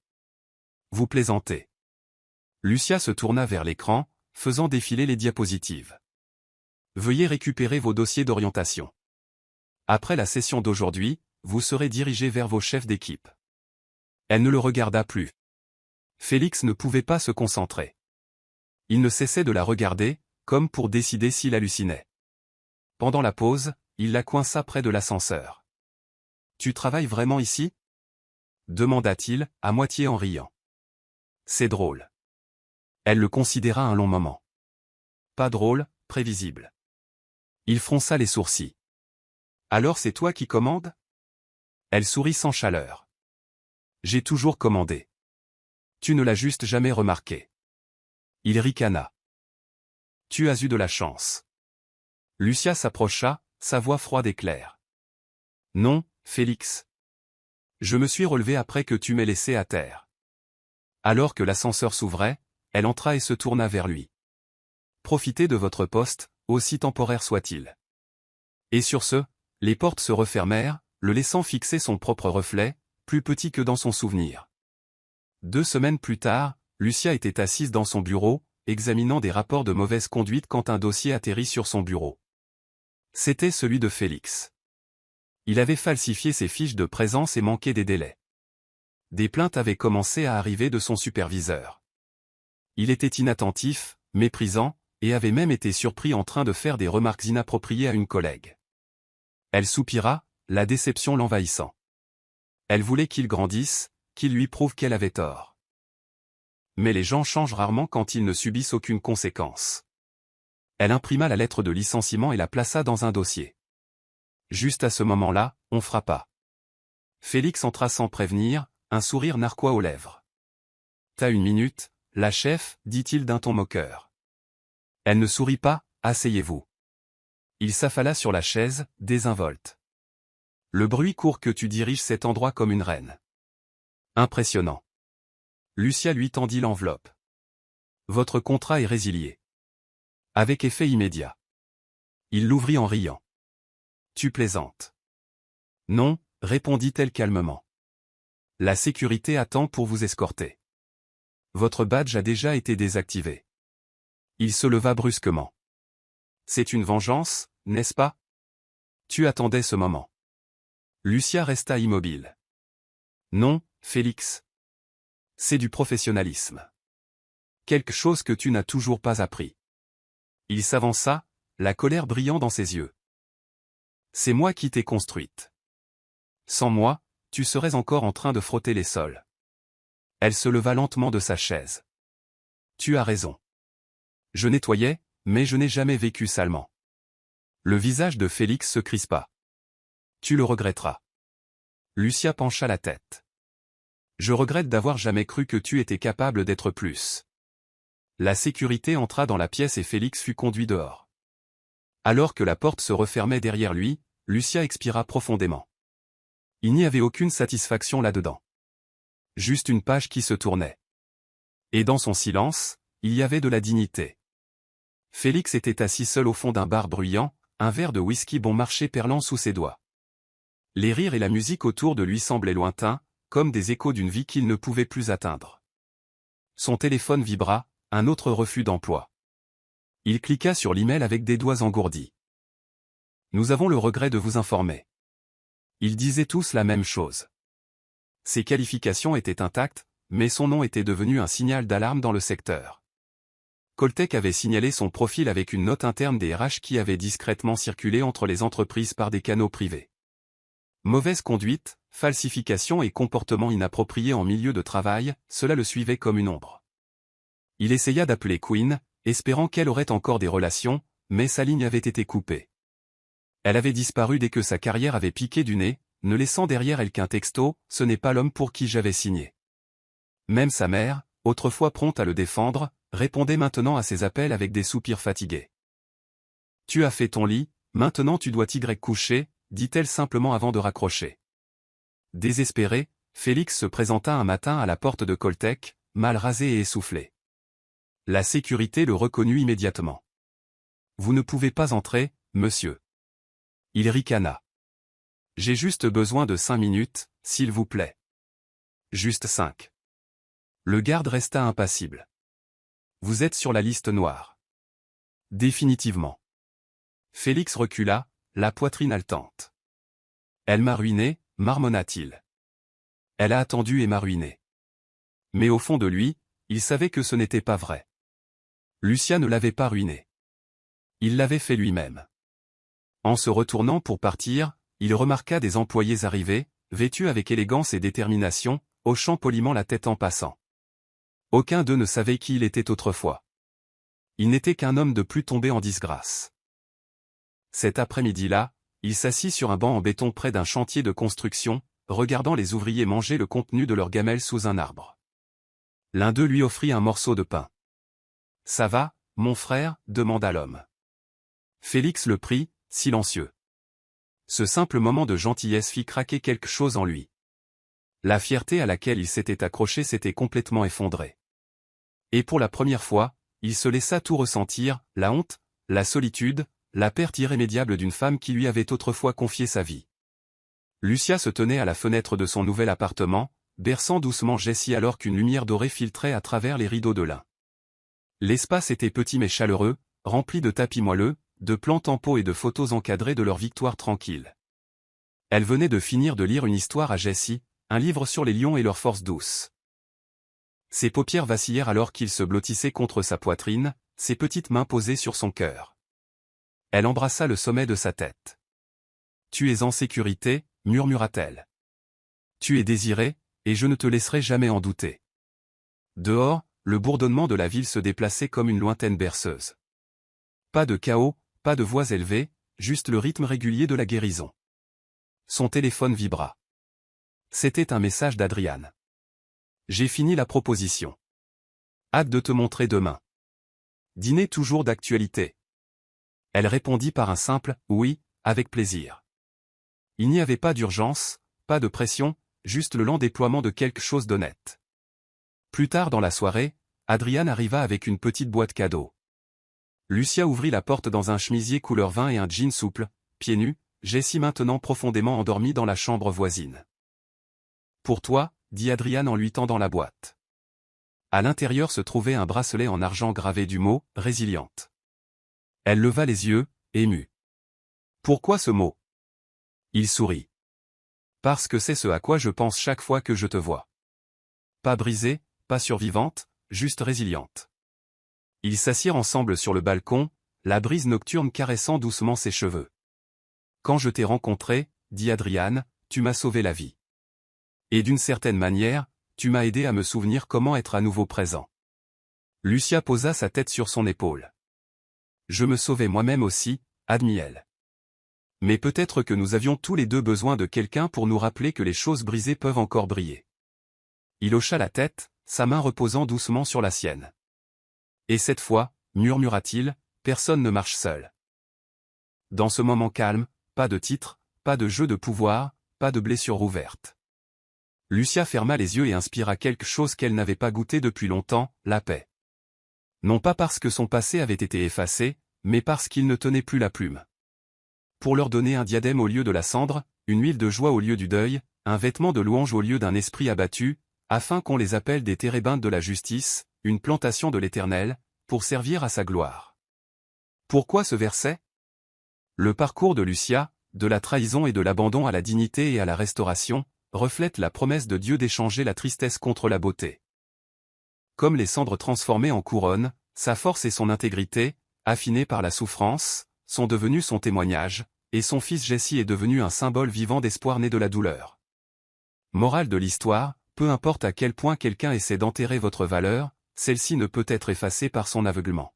Vous plaisantez. Lucia se tourna vers l'écran, faisant défiler les diapositives. Veuillez récupérer vos dossiers d'orientation. Après la session d'aujourd'hui, vous serez dirigé vers vos chefs d'équipe. Elle ne le regarda plus. Félix ne pouvait pas se concentrer. Il ne cessait de la regarder, comme pour décider s'il hallucinait. Pendant la pause, il la coinça près de l'ascenseur. « Tu travailles vraiment ici ?» demanda-t-il, à moitié en riant. « C'est drôle. » Elle le considéra un long moment. Pas drôle, prévisible. Il fronça les sourcils. « Alors c'est toi qui commandes ?» Elle sourit sans chaleur. « J'ai toujours commandé. Tu ne l'as juste jamais remarqué. » Il ricana. « Tu as eu de la chance. » Lucia s'approcha, sa voix froide et claire. « Non, Félix. Je me suis relevé après que tu m'aies laissé à terre. » Alors que l'ascenseur s'ouvrait, elle entra et se tourna vers lui. « Profitez de votre poste, aussi temporaire soit-il. » Et sur ce, les portes se refermèrent, le laissant fixer son propre reflet, plus petit que dans son souvenir. 2 semaines plus tard, Lucia était assise dans son bureau, examinant des rapports de mauvaise conduite quand un dossier atterrit sur son bureau. C'était celui de Félix. Il avait falsifié ses fiches de présence et manqué des délais. Des plaintes avaient commencé à arriver de son superviseur. Il était inattentif, méprisant, et avait même été surpris en train de faire des remarques inappropriées à une collègue. Elle soupira, la déception l'envahissant. Elle voulait qu'il grandisse, qu'il lui prouve qu'elle avait tort. Mais les gens changent rarement quand ils ne subissent aucune conséquence. Elle imprima la lettre de licenciement et la plaça dans un dossier. Juste à ce moment-là, on frappa. Félix entra sans prévenir, un sourire narquois aux lèvres. « T'as 1 minute, la chef, dit-il d'un ton moqueur. Elle ne sourit pas, asseyez-vous. Il s'affala sur la chaise, désinvolte. Le bruit court que tu diriges cet endroit comme une reine. Impressionnant. Lucia lui tendit l'enveloppe. Votre contrat est résilié. Avec effet immédiat. Il l'ouvrit en riant. Tu plaisantes. Non, répondit-elle calmement. La sécurité attend pour vous escorter. Votre badge a déjà été désactivé. Il se leva brusquement. C'est une vengeance, n'est-ce pas? Tu attendais ce moment. Lucia resta immobile. Non, Félix. C'est du professionnalisme. Quelque chose que tu n'as toujours pas appris. Il s'avança, la colère brillant dans ses yeux. C'est moi qui t'ai construite. Sans moi, tu serais encore en train de frotter les sols. Elle se leva lentement de sa chaise. Tu as raison. Je nettoyais, mais je n'ai jamais vécu salement. Le visage de Félix se crispa. Tu le regretteras. Lucia pencha la tête. Je regrette d'avoir jamais cru que tu étais capable d'être plus. La sécurité entra dans la pièce et Félix fut conduit dehors. Alors que la porte se refermait derrière lui, Lucia expira profondément. Il n'y avait aucune satisfaction là-dedans. Juste une page qui se tournait. Et dans son silence, il y avait de la dignité. Félix était assis seul au fond d'un bar bruyant, un verre de whisky bon marché perlant sous ses doigts. Les rires et la musique autour de lui semblaient lointains, comme des échos d'une vie qu'il ne pouvait plus atteindre. Son téléphone vibra, un autre refus d'emploi. Il cliqua sur l'email avec des doigts engourdis. Nous avons le regret de vous informer. Ils disaient tous la même chose. Ses qualifications étaient intactes, mais son nom était devenu un signal d'alarme dans le secteur. Coltech avait signalé son profil avec une note interne des RH qui avait discrètement circulé entre les entreprises par des canaux privés. Mauvaise conduite, falsification et comportement inapproprié en milieu de travail, cela le suivait comme une ombre. Il essaya d'appeler Queen, espérant qu'elle aurait encore des relations, mais sa ligne avait été coupée. Elle avait disparu dès que sa carrière avait piqué du nez, ne laissant derrière elle qu'un texto, « Ce n'est pas l'homme pour qui j'avais signé ». Même sa mère, autrefois prompte à le défendre, répondait maintenant à ses appels avec des soupirs fatigués. « Tu as fait ton lit, maintenant tu dois t'y coucher », dit-elle simplement avant de raccrocher. Désespéré, Félix se présenta un matin à la porte de Coltech, mal rasé et essoufflé. La sécurité le reconnut immédiatement. « Vous ne pouvez pas entrer, monsieur. » Il ricana. « J'ai juste besoin de 5 minutes, s'il vous plaît. » Juste 5. Le garde resta impassible. « Vous êtes sur la liste noire. » Définitivement. Félix recula, la poitrine haletante. « Elle m'a ruiné, marmonna-t-il. Elle a attendu et m'a ruiné. » Mais au fond de lui, il savait que ce n'était pas vrai. Lucia ne l'avait pas ruiné. Il l'avait fait lui-même. En se retournant pour partir, il remarqua des employés arrivés, vêtus avec élégance et détermination, hochant poliment la tête en passant. Aucun d'eux ne savait qui il était autrefois. Il n'était qu'un homme de plus tombé en disgrâce. Cet après-midi-là, il s'assit sur un banc en béton près d'un chantier de construction, regardant les ouvriers manger le contenu de leur gamelle sous un arbre. L'un d'eux lui offrit un morceau de pain. « Ça va, mon frère » demanda l'homme. Félix le prit, silencieux. Ce simple moment de gentillesse fit craquer quelque chose en lui. La fierté à laquelle il s'était accroché s'était complètement effondrée. Et pour la première fois, il se laissa tout ressentir, la honte, la solitude, la perte irrémédiable d'une femme qui lui avait autrefois confié sa vie. Lucia se tenait à la fenêtre de son nouvel appartement, berçant doucement Jessie alors qu'une lumière dorée filtrait à travers les rideaux de lin. L'espace était petit mais chaleureux, rempli de tapis moelleux, de plantes en pot et de photos encadrées de leur victoire tranquille. Elle venait de finir de lire une histoire à Jessie, un livre sur les lions et leurs forces douces. Ses paupières vacillèrent alors qu'il se blottissait contre sa poitrine, ses petites mains posées sur son cœur. Elle embrassa le sommet de sa tête. « Tu es en sécurité » murmura-t-elle. « Tu es désiré, et je ne te laisserai jamais en douter. » Dehors, le bourdonnement de la ville se déplaçait comme une lointaine berceuse. Pas de chaos, pas de voix élevées, juste le rythme régulier de la guérison. Son téléphone vibra. C'était un message d'Adrian. « J'ai fini la proposition. Hâte de te montrer demain. Dîner toujours d'actualité. » Elle répondit par un simple « oui », avec plaisir. Il n'y avait pas d'urgence, pas de pression, juste le lent déploiement de quelque chose d'honnête. Plus tard dans la soirée, Adrian arriva avec une petite boîte cadeau. Lucia ouvrit la porte dans un chemisier couleur vin et un jean souple, pieds nus, Jessie maintenant profondément endormie dans la chambre voisine. « Pour toi », dit Adrian en lui tendant la boîte. À l'intérieur se trouvait un bracelet en argent gravé du mot « résiliente ». Elle leva les yeux, émue. « Pourquoi ce mot ?» Il sourit. « Parce que c'est ce à quoi je pense chaque fois que je te vois. Pas brisée, pas survivante, juste résiliente. » Ils s'assirent ensemble sur le balcon, la brise nocturne caressant doucement ses cheveux. Quand je t'ai rencontré, dit Adriane, tu m'as sauvé la vie. Et d'une certaine manière, tu m'as aidé à me souvenir comment être à nouveau présent. Lucia posa sa tête sur son épaule. Je me sauvais moi-même aussi, admit-elle. Mais peut-être que nous avions tous les deux besoin de quelqu'un pour nous rappeler que les choses brisées peuvent encore briller. Il hocha la tête, sa main reposant doucement sur la sienne. Et cette fois, murmura-t-il, personne ne marche seul. Dans ce moment calme, pas de titre, pas de jeu de pouvoir, pas de blessure ouverte. Lucia ferma les yeux et inspira quelque chose qu'elle n'avait pas goûté depuis longtemps, la paix. Non pas parce que son passé avait été effacé, mais parce qu'il ne tenait plus la plume. Pour leur donner un diadème au lieu de la cendre, une huile de joie au lieu du deuil, un vêtement de louange au lieu d'un esprit abattu, afin qu'on les appelle des térébintes de la justice, une plantation de l'Éternel, pour servir à sa gloire. Pourquoi ce verset? Le parcours de Lucia, de la trahison et de l'abandon à la dignité et à la restauration, reflète la promesse de Dieu d'échanger la tristesse contre la beauté. Comme les cendres transformées en couronne, sa force et son intégrité, affinées par la souffrance, sont devenues son témoignage, et son fils Jessie est devenu un symbole vivant d'espoir né de la douleur. Morale de l'histoire, peu importe à quel point quelqu'un essaie d'enterrer votre valeur, celle-ci ne peut être effacée par son aveuglement.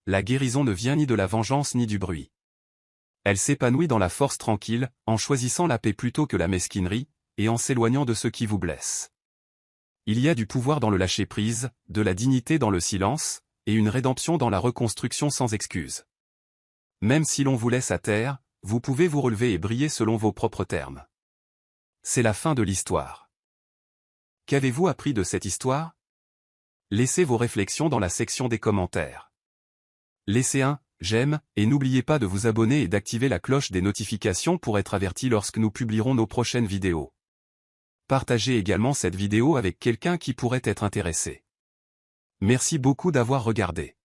La guérison ne vient ni de la vengeance ni du bruit. Elle s'épanouit dans la force tranquille, en choisissant la paix plutôt que la mesquinerie, et en s'éloignant de ceux qui vous blessent. Il y a du pouvoir dans le lâcher-prise, de la dignité dans le silence, et une rédemption dans la reconstruction sans excuse. Même si l'on vous laisse à terre, vous pouvez vous relever et briller selon vos propres termes. C'est la fin de l'histoire. Qu'avez-vous appris de cette histoire? Laissez vos réflexions dans la section des commentaires. Laissez un j'aime, et n'oubliez pas de vous abonner et d'activer la cloche des notifications pour être averti lorsque nous publierons nos prochaines vidéos. Partagez également cette vidéo avec quelqu'un qui pourrait être intéressé. Merci beaucoup d'avoir regardé.